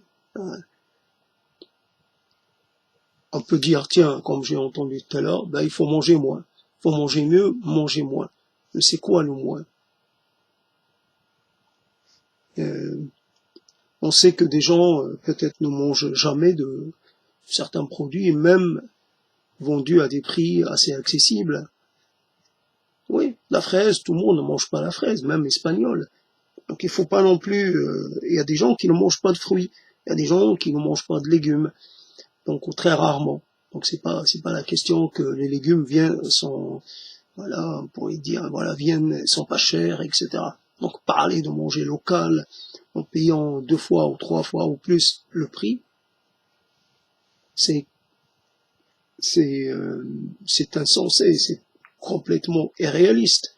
On peut dire, tiens, comme j'ai entendu tout à l'heure, ben, il faut manger moins. Il faut manger mieux, manger moins. Mais c'est quoi le moins? On sait que des gens peut-être ne mangent jamais de certains produits, même vendus à des prix assez accessibles. Oui, la fraise, tout le monde ne mange pas la fraise, même espagnol. Donc il faut pas non plus. Il y a des gens qui ne mangent pas de fruits, il y a des gens qui ne mangent pas de légumes, donc très rarement. Donc c'est pas la question que les légumes voilà, on pourrait dire, voilà, sont pas chers, etc. Donc parler de manger local en payant 2 fois ou 3 fois ou plus le prix, c'est insensé, c'est complètement irréaliste.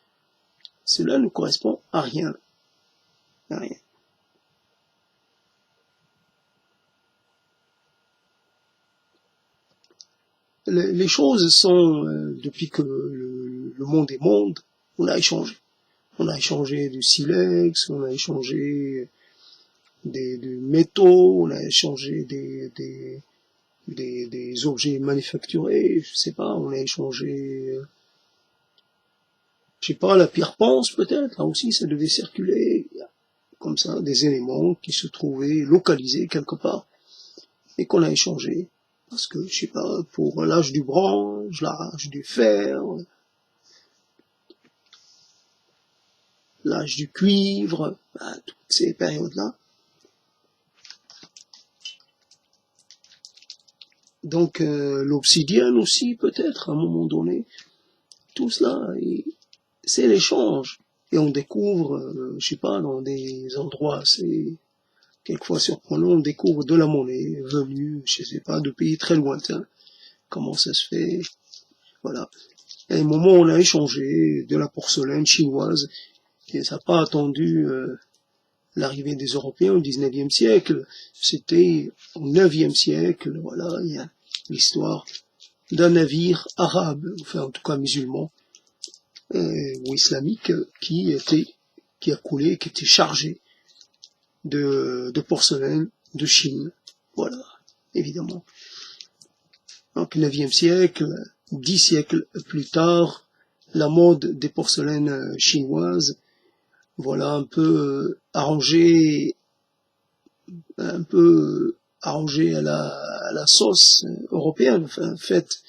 Cela ne correspond à rien. À rien. Les choses sont, depuis que le monde est monde, on a échangé. On a échangé du silex, on a échangé des métaux, on a échangé des objets manufacturés, je sais pas, on a échangé, je sais pas, la pierre ponce peut-être, là aussi ça devait circuler, comme ça, des éléments qui se trouvaient localisés quelque part, et qu'on a échangé. Parce que, je sais pas, pour l'âge du bronze, l'âge du fer, l'âge du cuivre, toutes ces périodes-là. Donc l'obsidienne aussi, peut-être, à un moment donné. Tout cela, c'est l'échange. Et on découvre, je sais pas, dans des endroits assez, quelquefois surprenants, on découvre de la monnaie venue, je sais pas, de pays très lointains. Comment ça se fait? Voilà. Et à un moment, on a échangé de la porcelaine chinoise, et ça n'a pas attendu l'arrivée des Européens au XIXe siècle. C'était au IXe siècle, voilà, il y a l'histoire d'un navire arabe, enfin en tout cas musulman, ou islamique, qui était qui a coulé, qui était chargé de porcelaine de Chine. Voilà, évidemment. Donc, 9e siècle, 10 siècles plus tard, la mode des porcelaines chinoises, voilà, arrangée à la sauce européenne, enfin, faite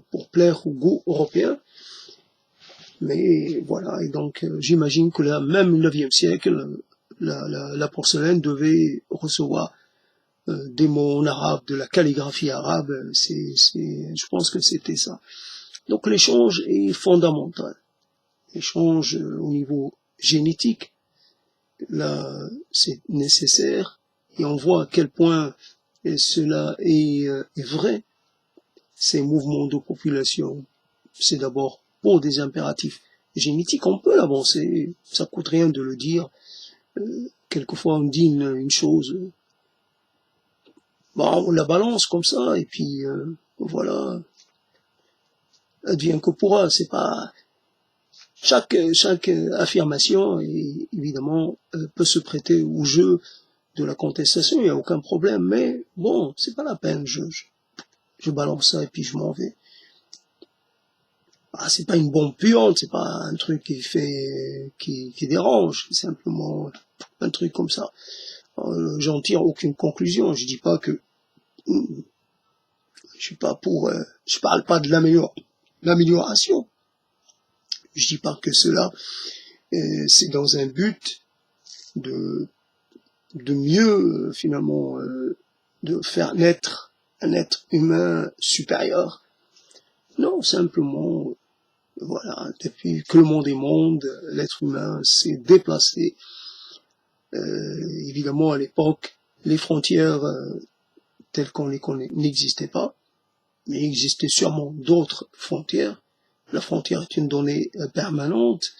pour plaire au goût européen. Mais voilà, et donc j'imagine que là, même au 9e siècle, la porcelaine devait recevoir des mots en arabe, de la calligraphie arabe, je pense que c'était ça. Donc l'échange est fondamental. L'échange au niveau génétique, là, c'est nécessaire, et on voit à quel point cela est vrai. Ces mouvements de population, c'est d'abord pour des impératifs génétiques, on peut l'avancer, ça coûte rien de le dire. Quelquefois on dit une chose, on la balance comme ça, et puis voilà, advient que pourra. C'est pas chaque affirmation, évidemment, peut se prêter au jeu de la contestation, il n'y a aucun problème, mais bon, c'est pas la peine, je balance ça et puis je m'en vais. C'est pas une bombe puante, c'est pas un truc qui dérange, c'est simplement un truc comme ça. J'en tire aucune conclusion, je dis pas que, je parle pas de l'amélioration. Je dis pas que cela, c'est dans un but de mieux, finalement, de faire naître un être humain supérieur. Non, simplement, voilà, depuis que le monde est monde, l'être humain s'est déplacé. Évidemment, à l'époque, les frontières telles qu'on les connaît n'existaient pas, mais il existait sûrement d'autres frontières. La frontière est une donnée permanente,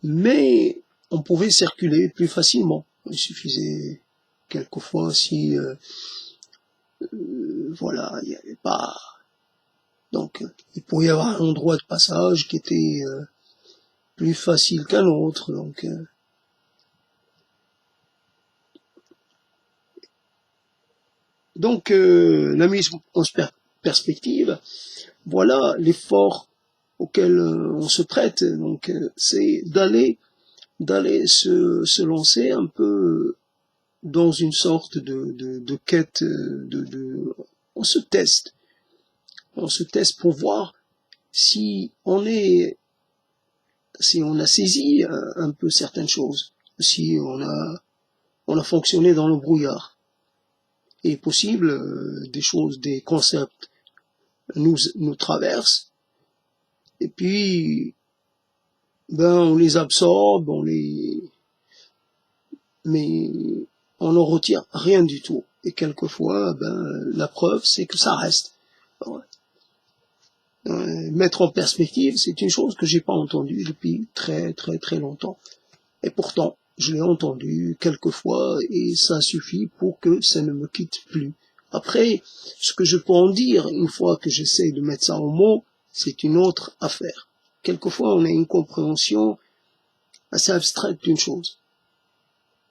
mais on pouvait circuler plus facilement. Il suffisait quelquefois si, voilà, il n'y avait pas. Donc, il pouvait y avoir un endroit de passage qui était plus facile qu'un autre. Donc, la mise en perspective, voilà l'effort auquel on se prête. Donc, c'est d'aller se lancer un peu dans une sorte de quête, on se teste pour voir si on a saisi un peu certaines choses, si on a fonctionné dans le brouillard. Il est possible, des concepts nous traversent, et puis, on les absorbe, mais on n'en retire rien du tout. Et quelquefois, la preuve, c'est que ça reste. Mettre en perspective, c'est une chose que j'ai pas entendue depuis très très très longtemps. Et pourtant, je l'ai entendu quelquefois et ça suffit pour que ça ne me quitte plus. Après, ce que je peux en dire, une fois que j'essaie de mettre ça en mots, c'est une autre affaire. Quelquefois, on a une compréhension assez abstraite d'une chose.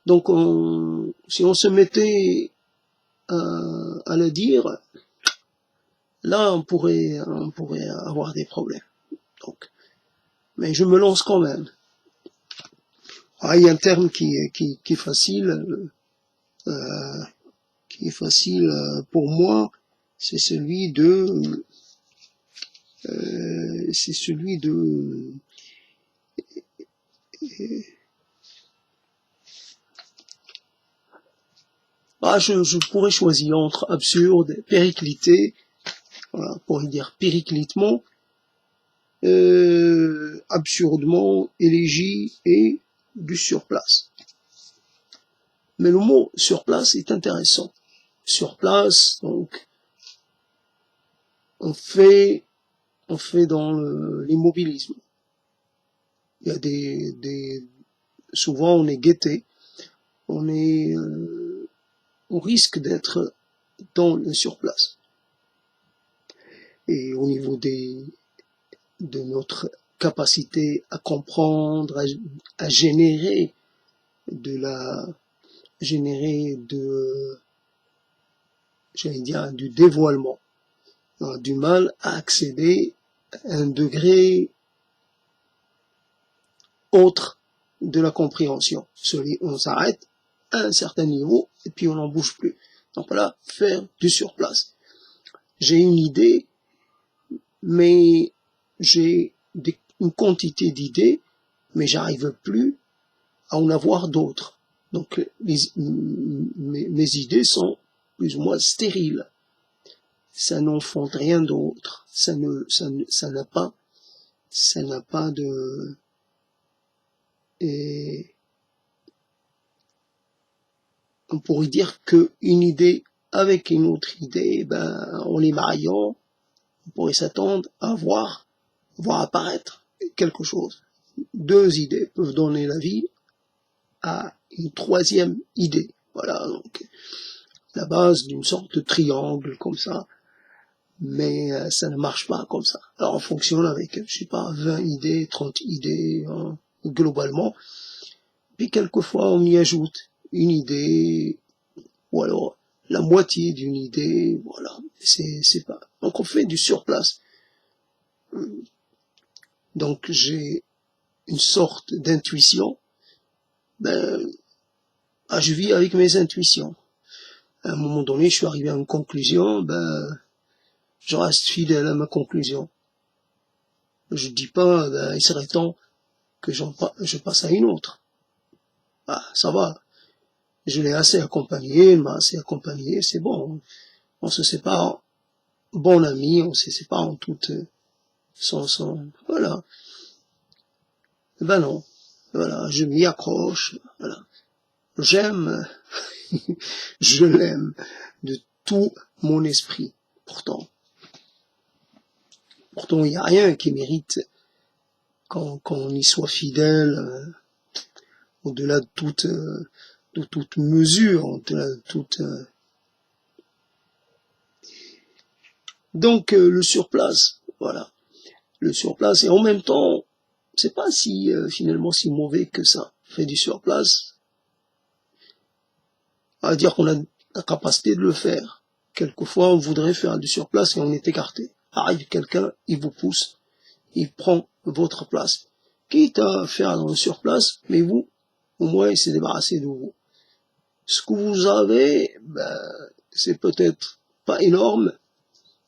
Donc, si on se mettait à le dire, là, on pourrait avoir des problèmes. Donc, mais je me lance quand même. Il y a un terme qui est facile, pour moi, c'est celui de je pourrais choisir entre absurde et périclité, voilà, pour dire périclitement, absurdement, élégie et du surplace. Mais le mot surplace est intéressant. Sur donc, on fait dans l'immobilisme. Il y a souvent on est guetté, on risque d'être dans le surplace. Et au niveau de notre capacité à comprendre, à générer j'allais dire, du dévoilement. On a du mal à accéder à un degré autre de la compréhension. On s'arrête à un certain niveau et puis on n'en bouge plus. Donc voilà, faire du surplace. J'ai une idée, mais j'ai une quantité d'idées, mais j'arrive plus à en avoir d'autres. Donc mes idées sont plus ou moins stériles. Ça n'enfante rien d'autre. Ça n'a pas de, et on pourrait dire que une idée avec une autre idée, en les mariant, on pourrait s'attendre à voir apparaître quelque chose. Deux idées peuvent donner la vie à une troisième idée. Voilà, donc la base d'une sorte de triangle comme ça, mais ça ne marche pas comme ça. Alors on fonctionne avec, je sais pas, 20 idées, 30 idées, globalement, puis quelquefois on y ajoute une idée, ou alors la moitié d'une idée, voilà, c'est pas. Donc on fait du surplace. Donc j'ai une sorte d'intuition, je vis avec mes intuitions. À un moment donné, je suis arrivé à une conclusion, je reste fidèle à ma conclusion. Je dis pas, il serait temps que je passe à une autre. Ça va. Je l'ai assez accompagné, il m'a assez accompagné, c'est bon. On se sépare, bon ami, on se sépare en toute, voilà. Non. Voilà, je m'y accroche, voilà. J'aime, je l'aime de tout mon esprit. Pourtant, il n'y a rien qui mérite qu'on y soit fidèle, au-delà de toute mesure, au-delà de toute. Donc le surplace, voilà, le surplace, et en même temps, c'est pas finalement si mauvais que ça. On fait du surplace, à dire qu'on a la capacité de le faire. Quelquefois, on voudrait faire du surplace et on est écarté. Arrive quelqu'un, il vous pousse, il prend votre place. Quitte à faire dans le surplace, mais vous, au moins, il s'est débarrassé de vous. Ce que vous avez, c'est peut-être pas énorme,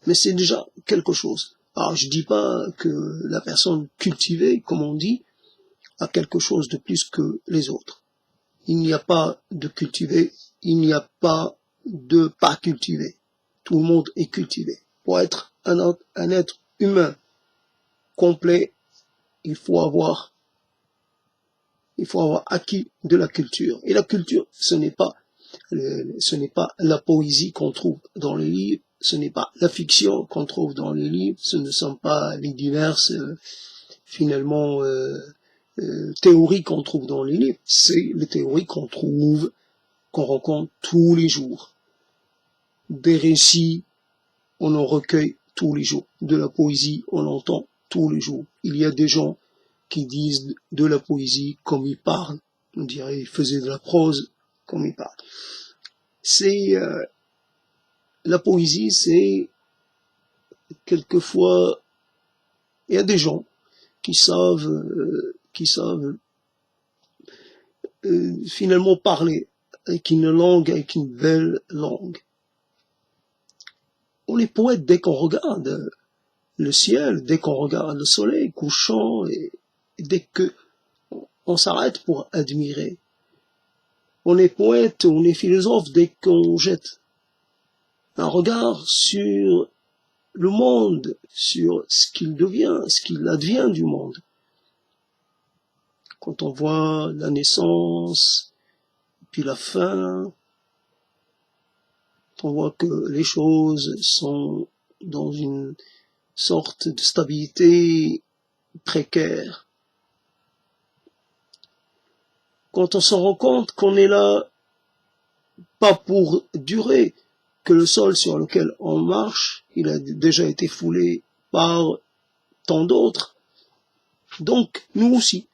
mais c'est déjà quelque chose. Alors, je dis pas que la personne cultivée, comme on dit, a quelque chose de plus que les autres. Il n'y a pas de cultivé, il n'y a pas de pas cultivé. Tout le monde est cultivé. Pour être un être humain complet, il faut avoir acquis de la culture. Et la culture, ce n'est pas la poésie qu'on trouve dans les livres, ce n'est pas la fiction qu'on trouve dans les livres, ce ne sont pas les diverses, finalement, théories qu'on trouve dans les livres, c'est les théories qu'on rencontre tous les jours. Des récits, on en recueille tous les jours. De la poésie, on l'entend tous les jours. Il y a des gens qui disent de la poésie comme ils parlent. On dirait qu'ils faisaient de la prose comme ils parlent. La poésie, c'est quelquefois, il y a des gens qui savent finalement parler avec une langue, avec une belle langue. On est poète dès qu'on regarde le ciel, dès qu'on regarde le soleil couchant, et dès que on s'arrête pour admirer. On est poète, on est philosophe dès qu'on jette un regard sur le monde, sur ce qu'il devient, ce qu'il advient du monde. Quand on voit la naissance, puis la fin, on voit que les choses sont dans une sorte de stabilité précaire. Quand on se rend compte qu'on est là, pas pour durer, que le sol sur lequel on marche, il a déjà été foulé par tant d'autres, Donc, nous aussi,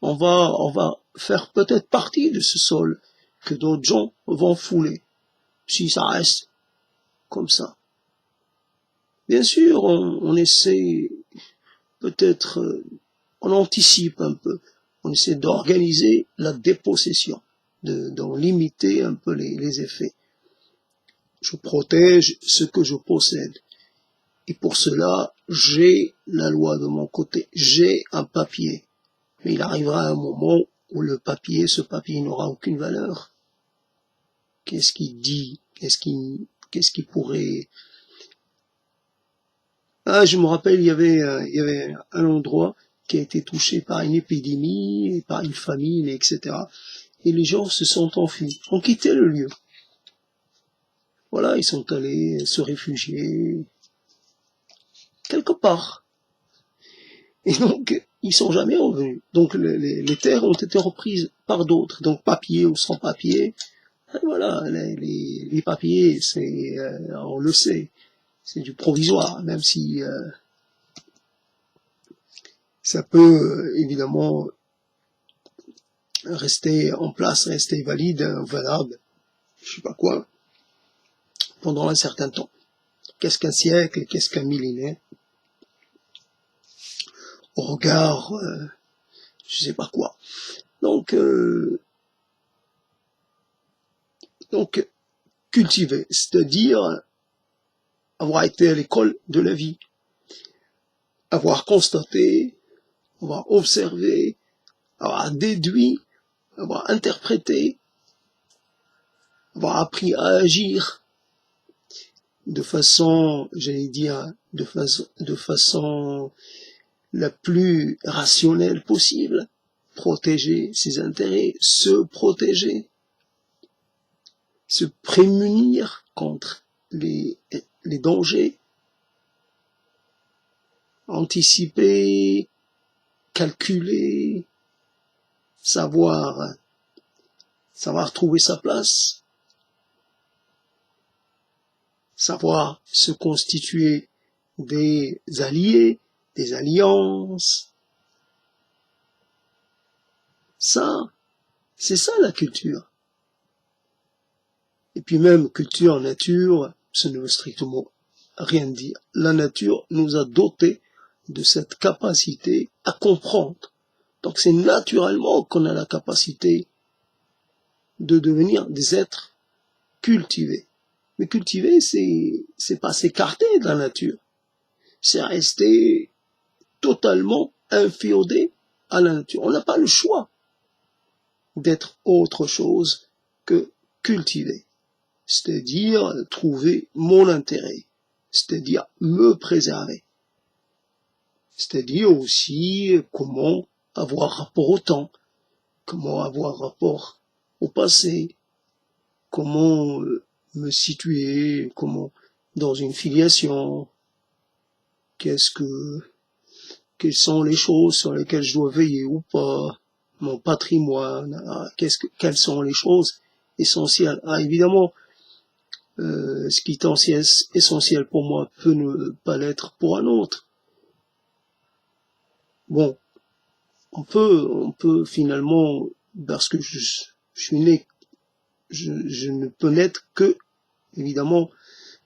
on va faire peut-être partie de ce sol que d'autres gens vont fouler, si ça reste comme ça. Bien sûr, on essaie peut-être, on anticipe un peu, on essaie d'organiser la dépossession, d'en limiter un peu les effets. Je protège ce que je possède. Et pour cela, j'ai la loi de mon côté, j'ai un papier. Mais il arrivera un moment où ce papier n'aura aucune valeur. Qu'est-ce qu'il dit? Qu'est-ce qui pourrait... Ah, je me rappelle, il y avait un endroit qui a été touché par une épidémie, par une famine, etc. Et les gens se sont enfuis, ont quitté le lieu. Voilà, ils sont allés se réfugier quelque part. Et donc, ils sont jamais revenus. Donc, les terres ont été reprises par d'autres. Donc, papier ou sans papier. Et voilà, les papiers, on le sait, c'est du provisoire, même si ça peut évidemment rester en place, rester valide, valable, je sais pas quoi, pendant un certain temps. Qu'est-ce qu'un siècle, qu'est-ce qu'un millénaire? Au regard, je sais pas quoi. Donc, cultiver, c'est-à-dire avoir été à l'école de la vie, avoir constaté, avoir observé, avoir déduit, avoir interprété, avoir appris à agir de façon, j'allais dire, de façon la plus rationnelle possible, protéger ses intérêts, se protéger, se prémunir contre les dangers, anticiper, calculer, savoir trouver sa place, savoir se constituer des alliés, des alliances. Ça, c'est ça la culture. Et puis même culture, nature, ça ne veut strictement rien dire. La nature nous a dotés de cette capacité à comprendre. Donc c'est naturellement qu'on a la capacité de devenir des êtres cultivés. Mais cultiver, c'est pas s'écarter de la nature. C'est rester totalement inféodé à la nature. On n'a pas le choix d'être autre chose que cultiver. C'est-à-dire trouver mon intérêt. C'est-à-dire me préserver. C'est-à-dire aussi comment avoir rapport au temps, comment avoir rapport au passé, comment me situer, comment dans une filiation, quelles sont les choses sur lesquelles je dois veiller ou pas, mon patrimoine, quelles sont les choses essentielles. Ah, évidemment, ce qui est essentiel pour moi peut ne pas l'être pour un autre. Bon, on peut finalement, parce que je suis né, je ne peux naître que, évidemment,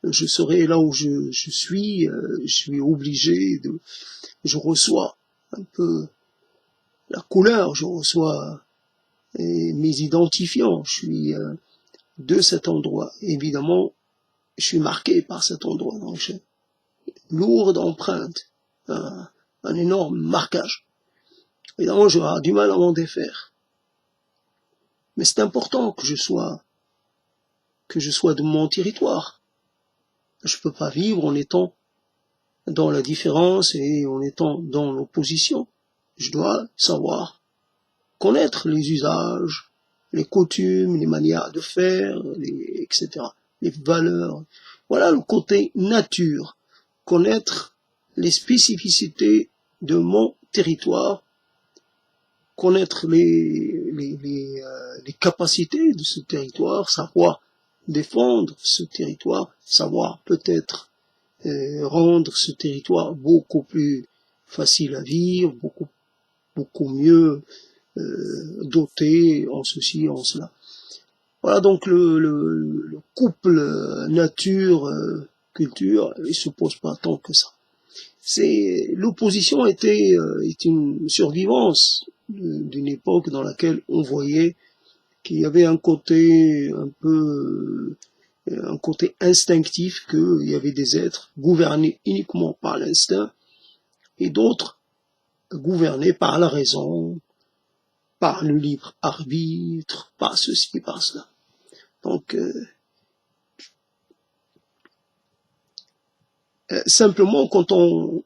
je serai là où je suis obligé je reçois un peu la couleur, je reçois mes identifiants, je suis de cet endroit. Évidemment, je suis marqué par cet endroit, donc j'ai lourde empreinte, un énorme marquage. Évidemment, j'aurai du mal à m'en défaire. Mais c'est important que je sois de mon territoire. Je peux pas vivre en étant dans la différence et en étant dans l'opposition. Je dois savoir connaître les usages, les coutumes, les manières de faire, etc., les valeurs. Voilà le côté nature. Connaître les spécificités de mon territoire, connaître les capacités de ce territoire, savoir défendre ce territoire, savoir peut-être rendre ce territoire beaucoup plus facile à vivre, beaucoup mieux doté en ceci, en cela. Voilà donc le couple nature-culture, il se pose pas tant que ça. L'opposition est une survivance d'une époque dans laquelle on voyait qu'il y avait un côté un côté instinctif, qu'il y avait des êtres gouvernés uniquement par l'instinct et d'autres gouvernés par la raison, par le libre arbitre, par ceci, par cela. Donc, simplement, quand on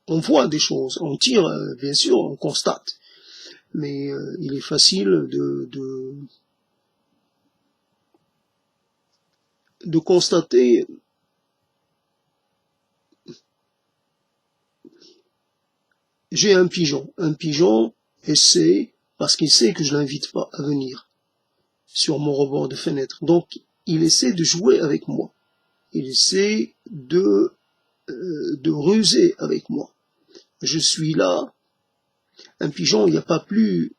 voit des choses, on tire, bien sûr, on constate, mais il est facile de constater j'ai un pigeon essaie, parce qu'il sait que je l'invite pas à venir sur mon rebord de fenêtre, donc il essaie de jouer avec moi, il essaie de ruser avec moi. Je suis là, un pigeon, il n'y a pas plus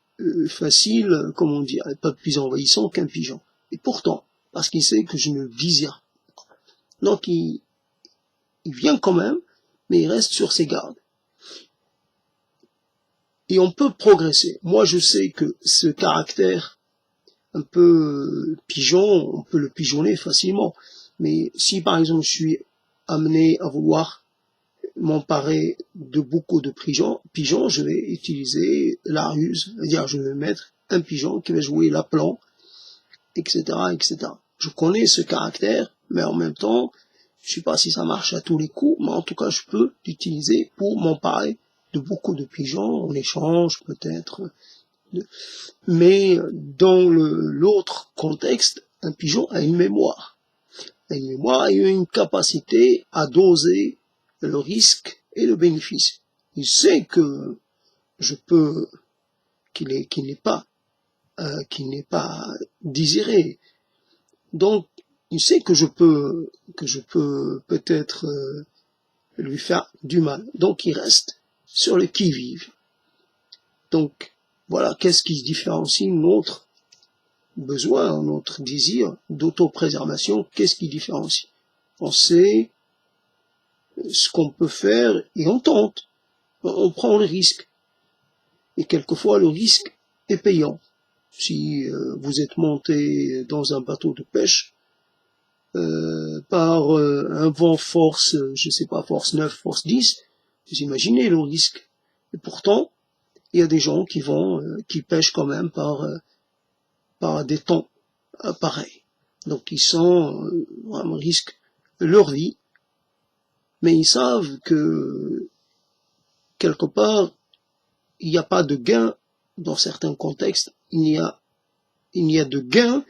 facile, comme on dit, pas plus envahissant qu'un pigeon. Et pourtant, parce qu'il sait que je ne vise pas. Donc il vient quand même, mais il reste sur ses gardes. Et on peut progresser. Moi, je sais que ce caractère un peu pigeon, on peut le pigeonner facilement. Mais si, par exemple, je suis amené à vouloir m'emparer de beaucoup de pigeons, je vais utiliser la ruse. C'est-à-dire, je vais mettre un pigeon qui va jouer l'appelant, etc., etc. Je connais ce caractère, mais en même temps, je ne sais pas si ça marche à tous les coups, mais en tout cas, je peux l'utiliser pour m'emparer de beaucoup de pigeons, en échange peut-être. Mais dans l'autre contexte, un pigeon a une mémoire. Une mémoire et une capacité à doser le risque et le bénéfice. Il sait que je peux, qu'il n'est pas désiré. Donc, il sait que je peux peut-être lui faire du mal. Donc, il reste sur le qui-vive. Donc, voilà, qu'est-ce qui se différencie notre besoin, notre désir d'autopréservation, qu'est-ce qui différencie? On sait ce qu'on peut faire et on tente, on prend le risque. Et quelquefois, le risque est payant. Si vous êtes monté dans un bateau de pêche, par un vent force, je sais pas, force 9, force 10, vous imaginez le risque. Et pourtant, il y a des gens qui pêchent quand même par des temps pareils. Donc ils vraiment risquent leur vie, mais ils savent que quelque part, il n'y a pas de gain dans certains contextes, il n'y a de gain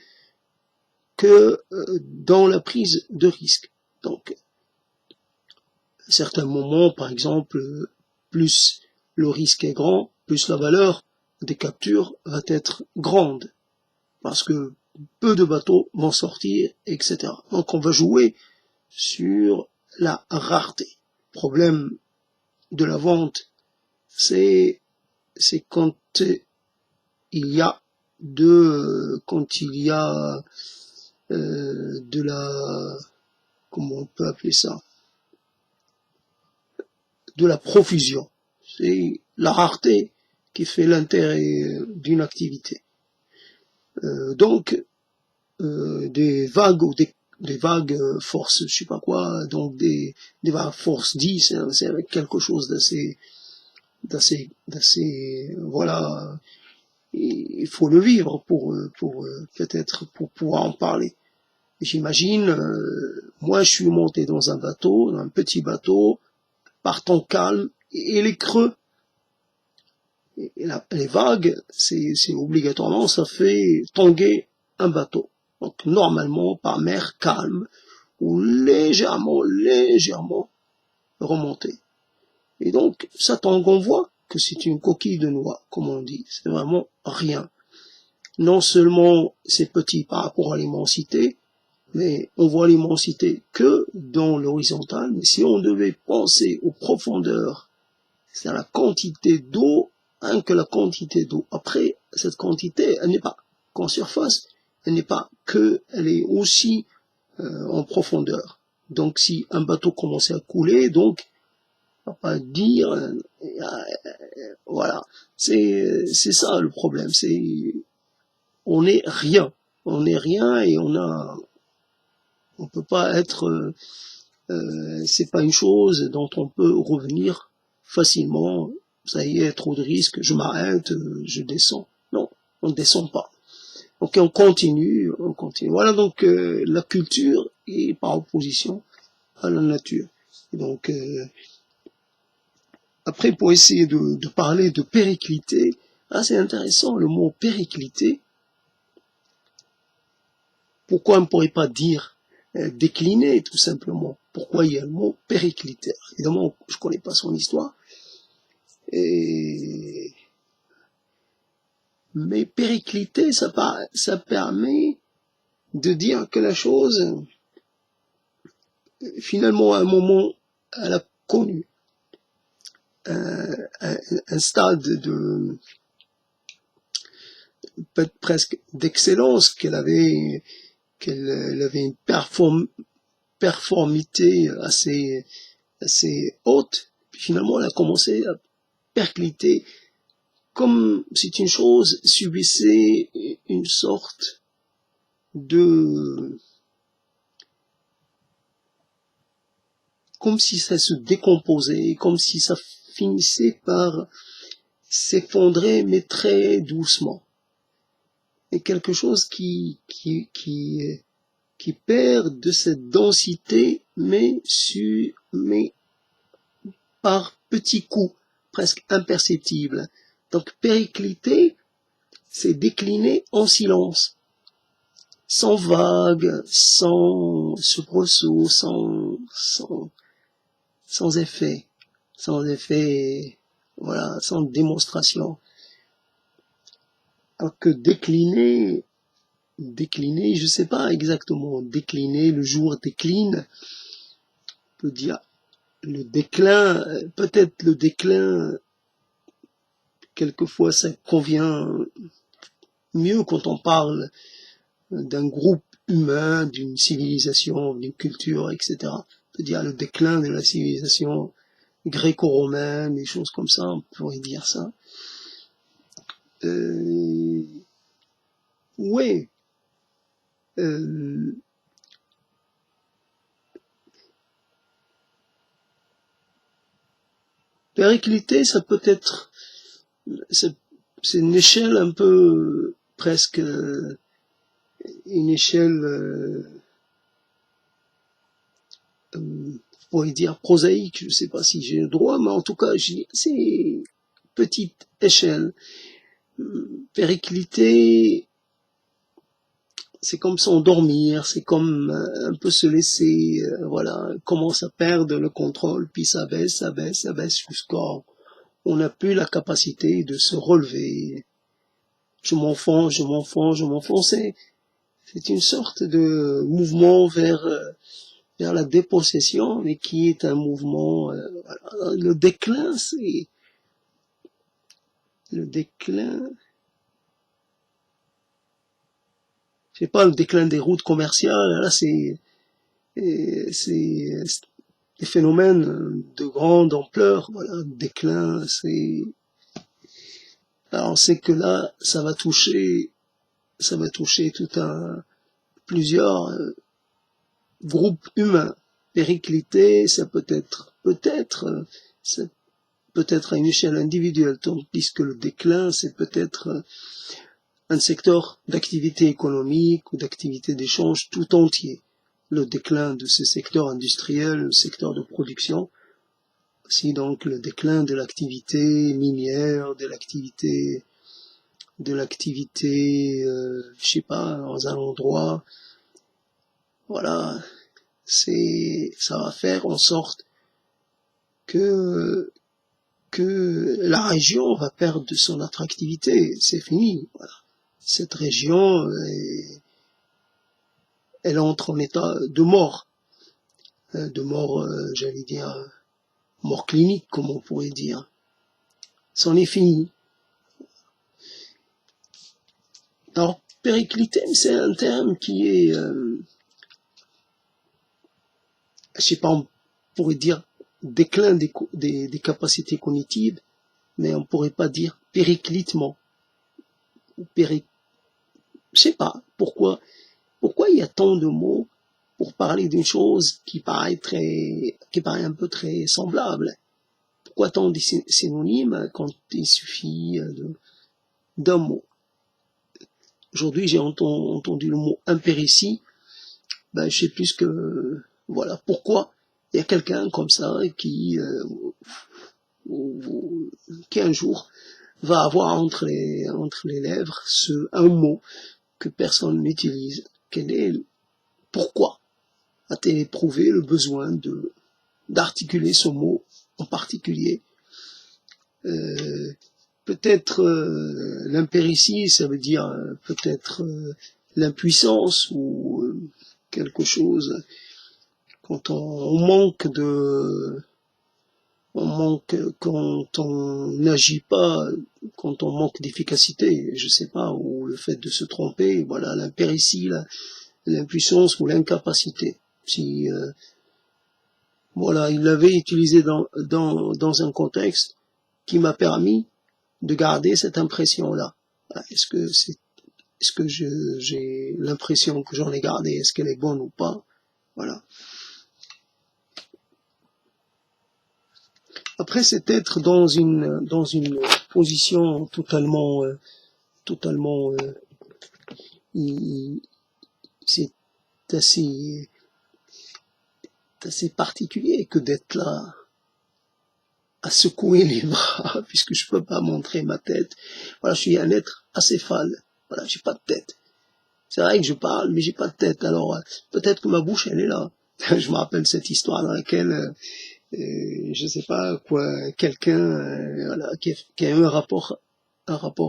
que dans la prise de risque. Donc, à certains moments, par exemple, plus le risque est grand, plus la valeur des captures va être grande, parce que peu de bateaux vont sortir, etc. Donc on va jouer sur la rareté. Le problème de la vente, c'est quand il y a de la, comment on peut appeler ça, de la profusion. C'est la rareté qui fait l'intérêt d'une activité. Donc, des vagues ou des vagues force, je sais pas quoi, donc des vagues force 10, hein, c'est avec quelque chose d'assez, voilà, il faut le vivre pour peut-être pour pouvoir en parler. J'imagine, moi je suis monté dans un bateau, dans un petit bateau, par temps calme, et les creux, et les vagues, c'est obligatoirement, ça fait tanguer un bateau. Donc normalement, par mer calme, ou légèrement remonté. Et donc, ça tangue, on voit que c'est une coquille de noix, comme on dit. C'est vraiment rien. Non seulement c'est petit par rapport à l'immensité, mais on voit l'immensité que dans l'horizontale. Mais si on devait penser aux profondeurs c'est la quantité d'eau, hein, que la quantité d'eau. Après, cette quantité, elle n'est pas qu'en surface, elle n'est pas que, elle est aussi en profondeur. Donc, si un bateau commençait à couler, donc, on va pas dire, voilà, c'est ça le problème. On est rien, et on peut pas être, c'est pas une chose dont on peut revenir facilement. Ça y est, trop de risques, je m'arrête, je descends. Non, on ne descend pas. Donc on continue. Voilà donc la culture est par opposition à la nature. Donc après, pour essayer de parler de périclité, c'est intéressant le mot périclité. Pourquoi on ne pourrait pas dire décliner tout simplement? Pourquoi il y a le mot périclité? Évidemment, je ne connais pas son histoire. Mais périclité, ça permet de dire que la chose, finalement, à un moment, elle a connu un stade de presque d'excellence, qu'elle avait une performité assez haute. Puis finalement, elle a commencé à percliter, comme si une chose subissait une sorte de, comme si ça se décomposait, comme si ça finissait par s'effondrer, mais très doucement. Et quelque chose qui perd de cette densité, mais par petits coups, presque imperceptibles. Donc péricliter, c'est décliner en silence, sans vague, sans soubresaut, sans effet, voilà, sans démonstration. Alors que décliner, je sais pas exactement, décliner, le jour décline, on peut dire le déclin, peut-être le déclin, quelquefois ça convient mieux quand on parle d'un groupe humain, d'une civilisation, d'une culture, etc. On peut dire le déclin de la civilisation gréco-romaine, des choses comme ça, on pourrait dire ça. Ouais. Péricliter, ça peut être, c'est une échelle un peu, presque, une échelle, on pourrait dire prosaïque, je ne sais pas si j'ai le droit, mais en tout cas, c'est petite échelle. Péricliter, c'est comme s'endormir, c'est comme un peu se laisser, voilà, commence à perdre le contrôle, puis ça baisse, jusqu'à on n'a plus la capacité de se relever. Je m'enfonce, c'est une sorte de mouvement vers la dépossession, mais qui est un mouvement, voilà. Le déclin, c'est pas le déclin des routes commerciales, là c'est des phénomènes de grande ampleur, voilà, déclin, alors on sait que là, ça va toucher plusieurs groupes humains. Péricliter, ça peut être à une échelle individuelle, tandis que le déclin, c'est peut-être un secteur d'activité économique ou d'activité d'échange tout entier. Le déclin de ce secteur industriel, le secteur de production, aussi donc le déclin de l'activité minière, de l'activité, je sais pas, dans un endroit, voilà, ça va faire en sorte que la région va perdre de son attractivité, c'est fini, voilà. Cette région, elle entre en état de mort, j'allais dire, mort clinique, comme on pourrait dire. c'en est fini. Alors, périclitème, c'est un terme qui est, je sais pas, on pourrait dire déclin des capacités cognitives, mais on pourrait pas dire périclitement. Je sais pas pourquoi il y a tant de mots pour parler d'une chose qui paraît un peu très semblable. Pourquoi tant de synonymes quand il suffit d'un mot? Aujourd'hui, j'ai entendu le mot impéritie. Ben, je sais plus que, voilà, pourquoi il y a quelqu'un comme ça qui un jour va avoir entre les lèvres un mot que personne n'utilise. Pourquoi a-t-elle éprouvé le besoin d'articuler ce mot en particulier? Peut-être l'impéritie, ça veut dire peut-être l'impuissance ou quelque chose. Quand on manque quand on n'agit pas, quand on manque d'efficacité, je sais pas, ou le fait de se tromper, voilà, l'impéritie, l'impuissance ou l'incapacité. Si voilà, il l'avait utilisé dans un contexte qui m'a permis de garder cette impression-là. Est-ce que j'ai l'impression que j'en ai gardé? Est-ce qu'elle est bonne ou pas? Voilà. Après, c'est être dans une position totalement, c'est assez particulier que d'être là à secouer les bras, puisque je peux pas montrer ma tête. Voilà, je suis un être acéphale. Voilà, j'ai pas de tête. C'est vrai que je parle, mais j'ai pas de tête. Alors, peut-être que ma bouche, elle est là. Je me rappelle cette histoire dans laquelle, je sais pas quoi, quelqu'un, voilà, qui a eu un rapport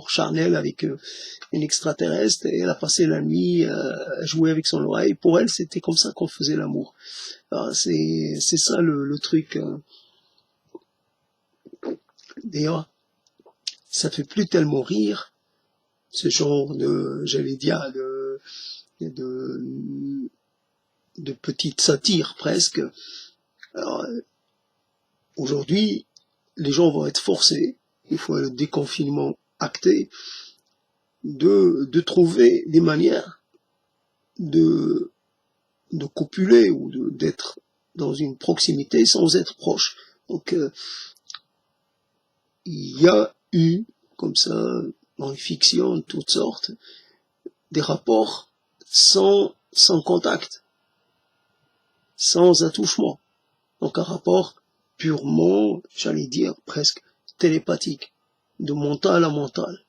charnel avec une extraterrestre, et elle a passé la nuit à jouer avec son oreille. Pour elle, c'était comme ça qu'on faisait l'amour. C'est ça le truc. D'ailleurs, ça fait plus tellement rire, ce genre j'allais dire, de petite satire presque. Alors, aujourd'hui, les gens vont être forcés, il faut le déconfinement acté, de trouver des manières de copuler ou d'être dans une proximité sans être proche. Donc, il y a eu, comme ça, dans les fictions de toutes sortes, des rapports sans contact, sans attouchement. Donc un rapport purement, j'allais dire, presque télépathique, de mental à mental.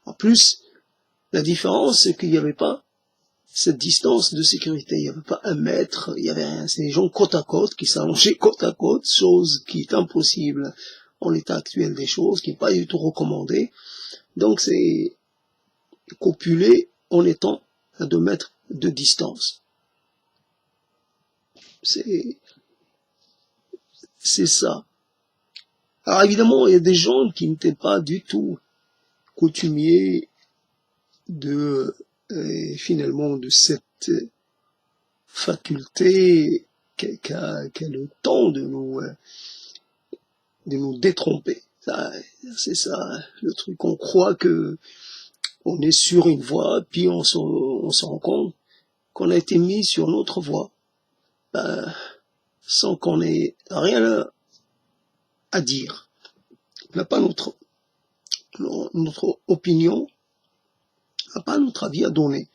En plus, la différence, c'est qu'il n'y avait pas cette distance de sécurité. Il n'y avait pas un mètre, il y avait rien. C'est des gens côte à côte qui s'allongeaient côte à côte, chose qui est impossible en l'état actuel des choses, qui n'est pas du tout recommandée. Donc c'est copuler en étant à 2 mètres de distance. C'est ça. Alors évidemment, il y a des gens qui n'étaient pas du tout coutumiers finalement de cette faculté qu'a le temps de nous détromper. C'est ça le truc. On croit que on est sur une voie, puis on se rend compte qu'on a été mis sur notre voie, sans qu'on ait rien à dire. On n'a pas notre opinion, on n'a pas notre avis à donner.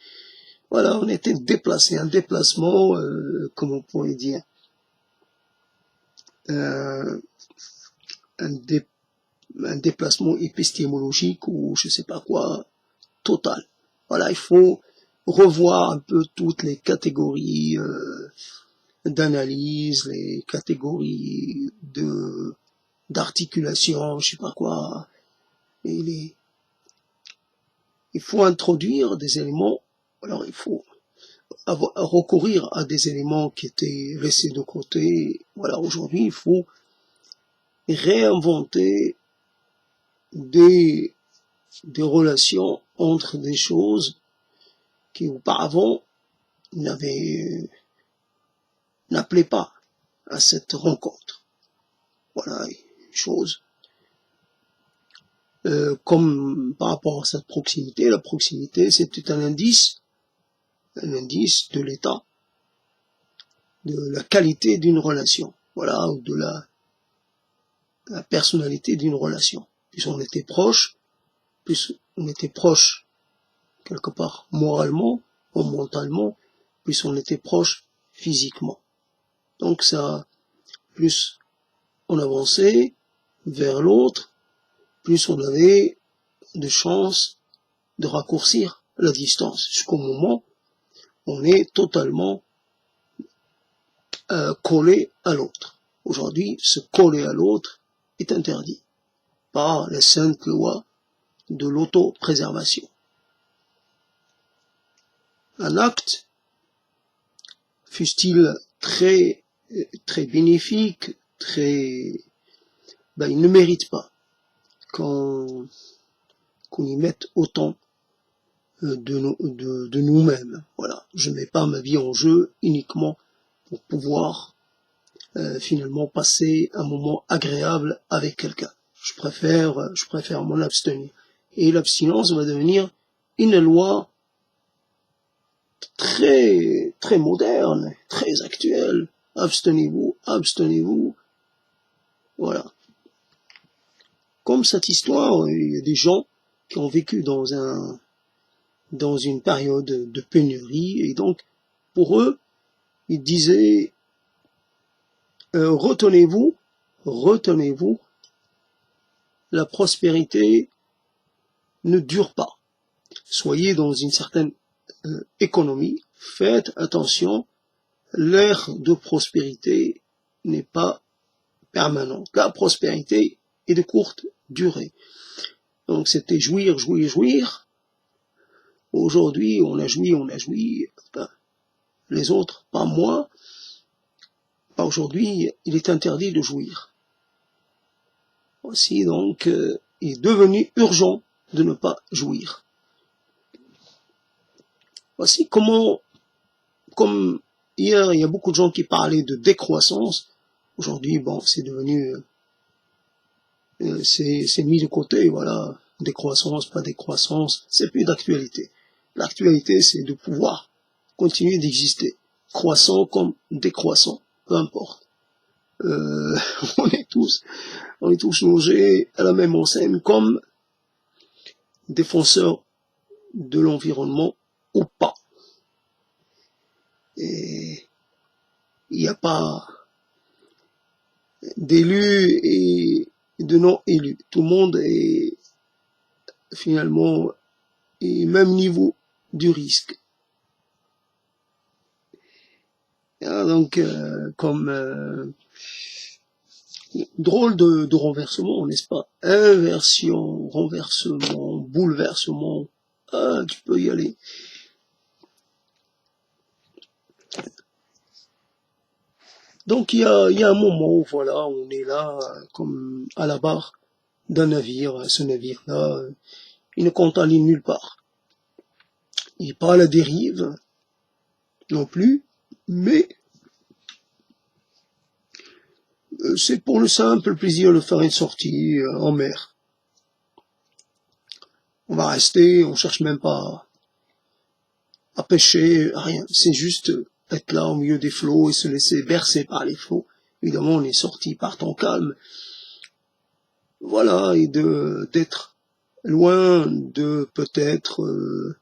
Voilà, on était déplacé, un déplacement, comment on pourrait dire, un déplacement épistémologique ou je sais pas quoi, total. Voilà, il faut revoir un peu toutes les catégories d'analyse, les catégories d'articulation, je sais pas quoi. Il faut introduire des éléments. Alors il faut recourir à des éléments qui étaient laissés de côté. Voilà, aujourd'hui il faut réinventer des relations entre des choses qui auparavant n'appelaient pas à cette rencontre. Voilà, une chose. Comme par rapport à cette proximité, la proximité c'était un indice de l'état, de la qualité d'une relation, voilà, ou de la personnalité d'une relation. Plus on était proche, quelque part moralement ou mentalement, plus on était proche physiquement. Donc ça, plus on avançait vers l'autre, plus on avait de chances de raccourcir la distance, jusqu'au moment où on est totalement collé à l'autre. Aujourd'hui, se coller à l'autre est interdit par les saintes lois de l'autopréservation. Un acte, fût-il très bénéfique, il ne mérite pas qu'on y mette autant de nous-mêmes. Voilà, je ne mets pas ma vie en jeu uniquement pour pouvoir finalement passer un moment agréable avec quelqu'un. Je préfère m'en abstenir. Et l'abstinence va devenir une loi très moderne, très actuelle. Abstenez-vous. Voilà. Comme cette histoire, il y a des gens qui ont vécu dans une période de pénurie, et donc pour eux, ils disaient retenez-vous, la prospérité ne dure pas. Soyez dans une certaine économie, faites attention, l'ère de prospérité n'est pas permanente. La prospérité est de courte durée. Donc c'était jouir. Aujourd'hui, on a joui, enfin, les autres, pas moi. Aujourd'hui, il est interdit de jouir. Aussi, donc, il est devenu urgent de ne pas jouir. Voici comme hier, il y a beaucoup de gens qui parlaient de décroissance. Aujourd'hui, bon, c'est devenu, c'est mis de côté, voilà. Décroissance, pas décroissance, c'est plus d'actualité. L'actualité, c'est de pouvoir continuer d'exister. Croissant comme décroissant, peu importe. On est tous logés à la même enseigne comme défenseurs de l'environnement ou pas. Et il n'y a pas d'élus et de non-élus. Tout le monde est finalement au même niveau du risque. Donc, comme drôle de renversement, n'est-ce pas? Inversion, renversement, bouleversement. Ah, tu peux y aller. Donc il y a un moment où voilà, on est là comme à la barre d'un navire. Ce navire-là, il ne compte aller nulle part. Il n'est pas à la dérive non plus, mais c'est pour le simple plaisir de faire une sortie en mer. On va rester, on cherche même pas à pêcher, rien. C'est juste être là au milieu des flots et se laisser bercer par les flots. Évidemment, on est sorti par temps calme. Voilà, et d'être loin de peut-être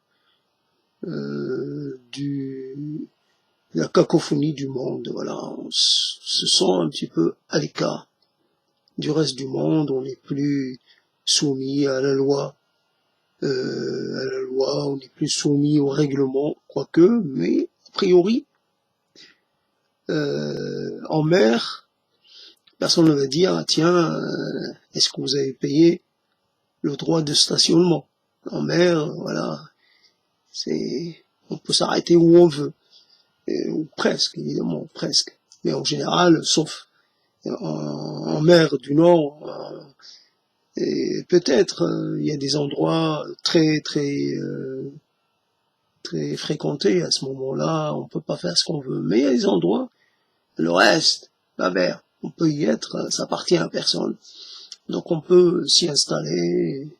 la cacophonie du monde. Voilà, on se sent un petit peu à l'écart du reste du monde. On n'est plus soumis à la loi, on n'est plus soumis au règlement, quoique, mais a priori, en mer, personne ne va dire ah, tiens, est-ce que vous avez payé le droit de stationnement? En mer, voilà, on peut s'arrêter où on veut, ou presque, évidemment, presque. Mais en général, sauf en mer du Nord. Et peut-être il y a des endroits très fréquentés à ce moment-là. On peut pas faire ce qu'on veut, mais il y a des endroits. Le reste, la mer, on peut y être. Ça appartient à personne. Donc on peut s'y installer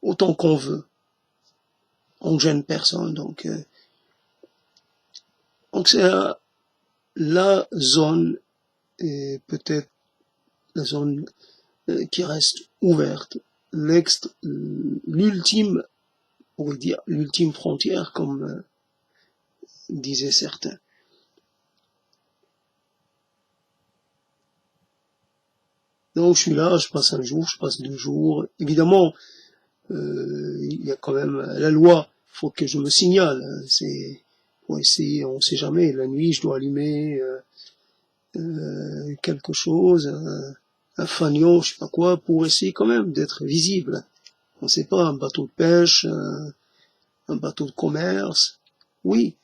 autant qu'on veut. On ne gêne personne. Donc c'est la zone, et peut-être la zone qui reste ouverte, l'ultime, on pourrait dire l'ultime frontière, comme disaient certains. Donc je suis là, je passe un jour, je passe 2 jours. Évidemment, il y a quand même la loi, il faut que je me signale. C'est pour essayer, on sait jamais. La nuit, je dois allumer quelque chose, un fanion, je sais pas quoi, pour essayer quand même d'être visible. On sait pas, un bateau de pêche, un bateau de commerce. Oui.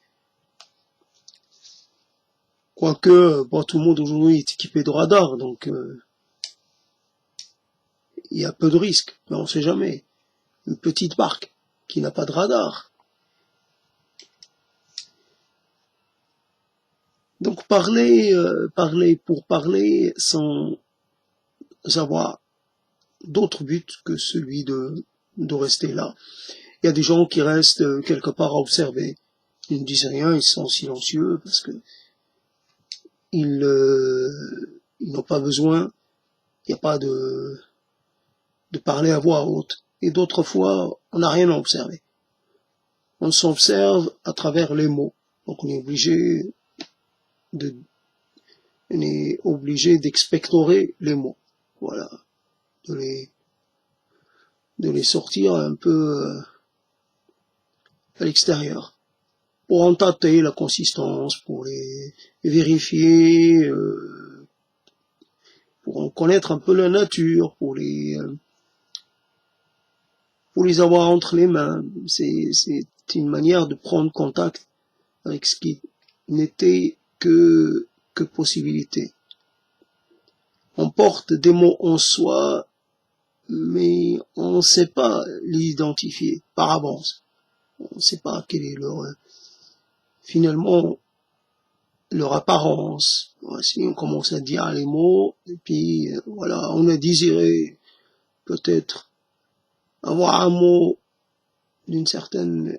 Quoique, bon, tout le monde aujourd'hui est équipé de radar, donc il y a peu de risques, mais on sait jamais. Une petite barque qui n'a pas de radar. Donc parler pour parler sans avoir d'autre but que celui de rester là. Il y a des gens qui restent quelque part à observer. Ils ne disent rien, ils sont silencieux parce que ils n'ont pas besoin, il n'y a pas de parler à voix haute. Et d'autres fois, on n'a rien à observer. On s'observe à travers les mots. Donc on est obligé d'expectorer les mots. Voilà. De les sortir un peu à l'extérieur. Pour en tâter la consistance, pour les vérifier, pour en connaître un peu la nature, pour les avoir entre les mains. C'est une manière de prendre contact avec ce qui n'était que possibilité. On porte des mots en soi, mais on ne sait pas les identifier par avance. On ne sait pas quelle est finalement, leur apparence. Si on commence à dire les mots, et puis voilà, on a désiré peut-être avoir un mot d'une certaine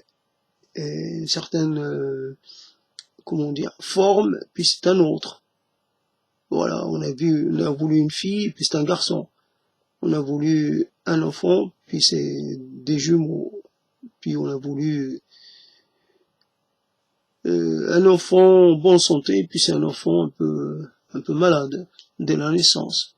comment dire, forme, puis c'est un autre. Voilà, on a voulu une fille, puis c'est un garçon. On a voulu un enfant, puis c'est des jumeaux. Puis on a voulu un enfant en bonne santé, puis c'est un enfant un peu malade dès la naissance.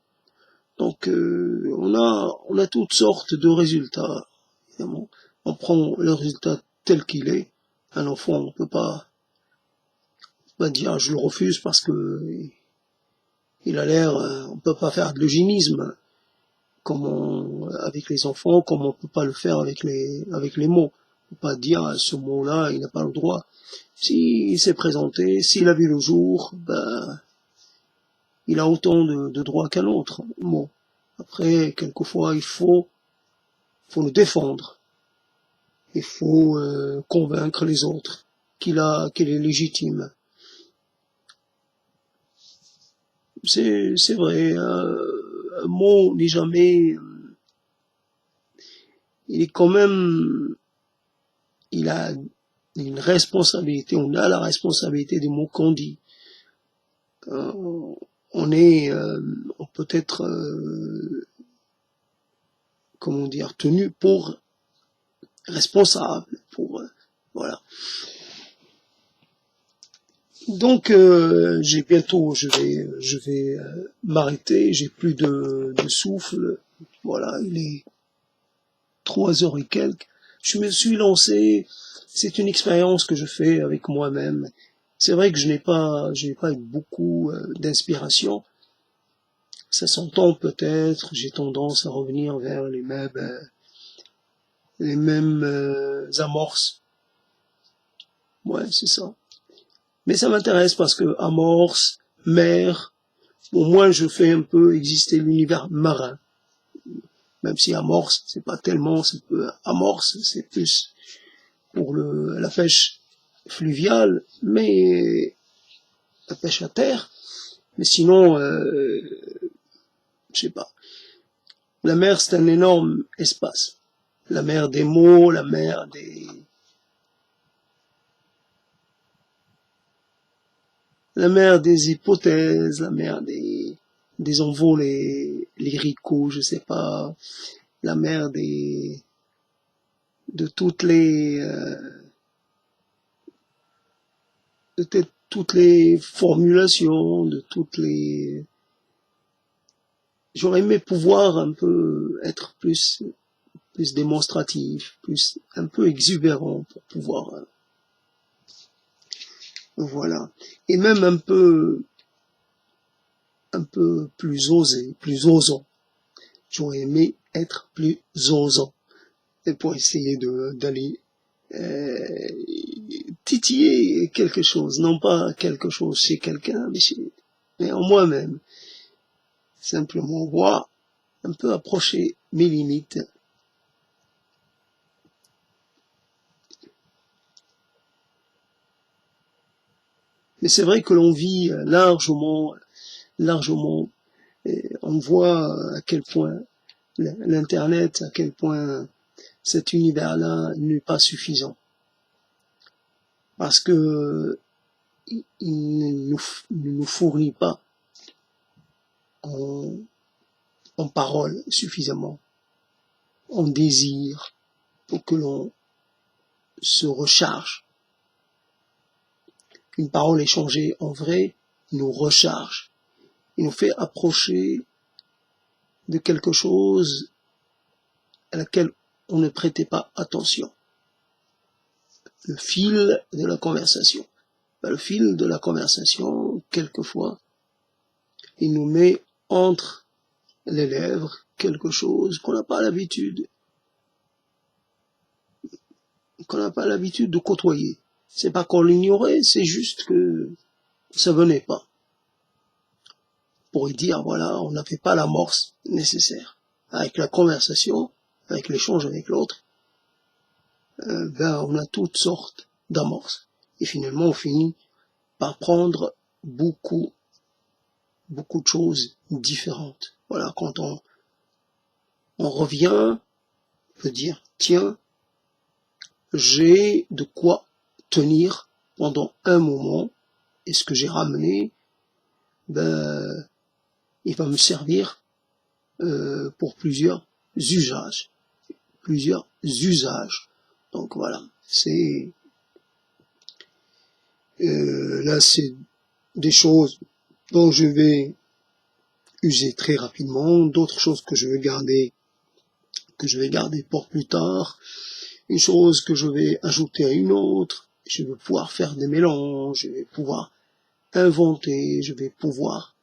Donc on a toutes sortes de résultats. Évidemment, on prend le résultat tel qu'il est. Un enfant, on peut pas dire je le refuse parce que il a l'air, on peut pas faire de l'eugénisme avec les enfants, comme on peut pas le faire avec les mots. On peut pas dire ce mot-là, il n'a pas le droit. S'il s'est présenté, s'il a vu le jour, ben il a autant de droits qu'un autre mot. Après, quelquefois, il faut le défendre. Il faut convaincre les autres qu'il est légitime. C'est vrai, un mot n'est jamais, il est quand même, il a une responsabilité, on a la responsabilité des mots qu'on dit. On peut être, comment dire, tenu pour responsable, voilà. Donc je vais m'arrêter, j'ai plus de souffle. Voilà, il est 3 heures et quelques. Je me suis lancé, c'est une expérience que je fais avec moi-même. C'est vrai que je n'ai pas eu beaucoup d'inspiration. Ça s'entend peut-être, j'ai tendance à revenir vers les mêmes amorces. Ouais, c'est ça. Mais ça m'intéresse parce que amorce, mer, Au moins, je fais un peu exister l'univers marin. Même si amorce, c'est pas tellement, c'est peu amorce, c'est plus pour la pêche fluviale, mais la pêche à terre. Mais sinon, je sais pas. La mer, c'est un énorme espace. La mer des mots, la mer des hypothèses, la mer des envolées lyriques, je sais pas, la mer de toutes les formulations, de toutes les, j'aurais aimé pouvoir un peu être plus démonstratif, un peu exubérant pour pouvoir, voilà. Et même un peu plus osé, plus osant. J'aurais aimé être plus osant. Et pour essayer d'aller titiller quelque chose, non pas quelque chose chez quelqu'un, mais en moi-même. Simplement voir, un peu approcher mes limites. Mais c'est vrai que l'on vit largement, et on voit à quel point l'Internet, à quel point cet univers-là n'est pas suffisant. Parce que il ne nous fournit pas en, en parole suffisamment, en désir, pour que l'on se recharge. Une parole échangée en vrai nous recharge. Il nous fait approcher de quelque chose à laquelle on ne prêtait pas attention. Le fil de la conversation. Le fil de la conversation, quelquefois, il nous met entre les lèvres quelque chose qu'on n'a pas l'habitude de côtoyer. C'est pas qu'on l'ignorait, c'est juste que ça venait pas. Pour y dire, voilà, on n'avait pas l'amorce nécessaire. Avec la conversation, avec l'échange avec l'autre, on a toutes sortes d'amorces. Et finalement, on finit par prendre beaucoup de choses différentes. Voilà, quand on revient, on peut dire, tiens, j'ai de quoi tenir pendant un moment, et ce que j'ai ramené, il va me servir pour plusieurs usages. Donc voilà, là c'est des choses dont je vais user très rapidement, d'autres choses que je vais garder pour plus tard, une chose que je vais ajouter à une autre, je vais pouvoir faire des mélanges, je vais pouvoir inventer, je vais pouvoir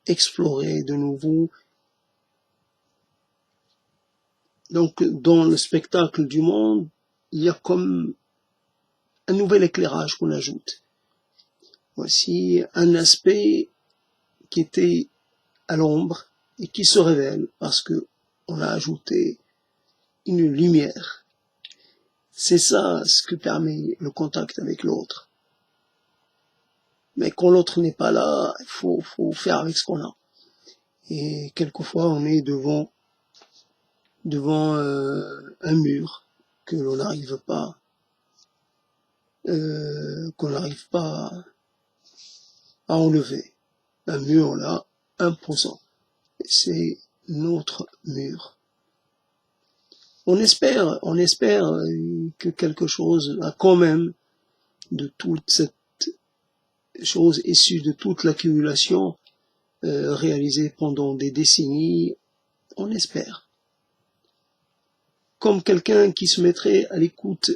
explorer de nouveau. Donc, dans le spectacle du monde, il y a comme un nouvel éclairage qu'on ajoute. Voici un aspect qui était à l'ombre et qui se révèle parce que on a ajouté une lumière. C'est ça ce que permet le contact avec l'autre. Mais quand l'autre n'est pas là, il faut faire avec ce qu'on a. Et quelquefois, on est devant un mur que l'on n'arrive pas à enlever. Un mur là imposant. C'est notre mur. On espère que quelque chose a quand même de toute cette chose issue de toute l'accumulation réalisée pendant des décennies, on espère. Comme quelqu'un qui se mettrait à l'écoute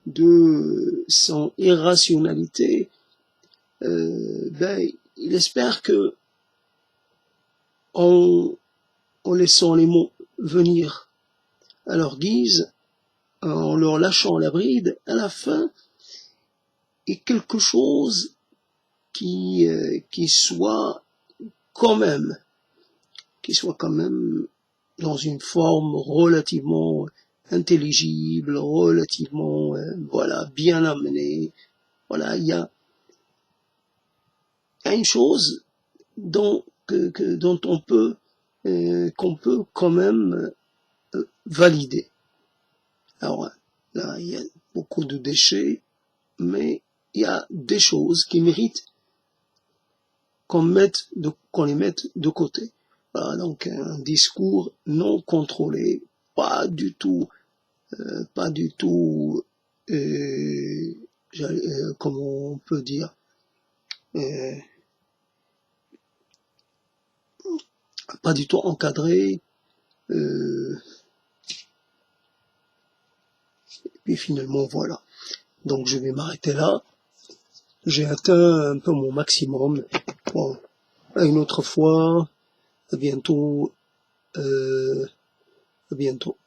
de son irrationalité, il espère que en laissant les mots venir à leur guise, en leur lâchant la bride, à la fin, est quelque chose qui soit quand même, qui soit quand même dans une forme relativement intelligible, relativement, voilà, bien amenée. Voilà, il y a une chose dont on peut, qu'on peut quand même valider. Alors là, il y a beaucoup de déchets, mais il y a des choses qui méritent qu'on les mette de côté. Voilà, donc un discours non contrôlé, pas du tout, comment on peut dire, pas du tout encadré. Et finalement, voilà. Donc je vais m'arrêter là. J'ai atteint un peu mon maximum. Bon, à une autre fois. À bientôt. À bientôt.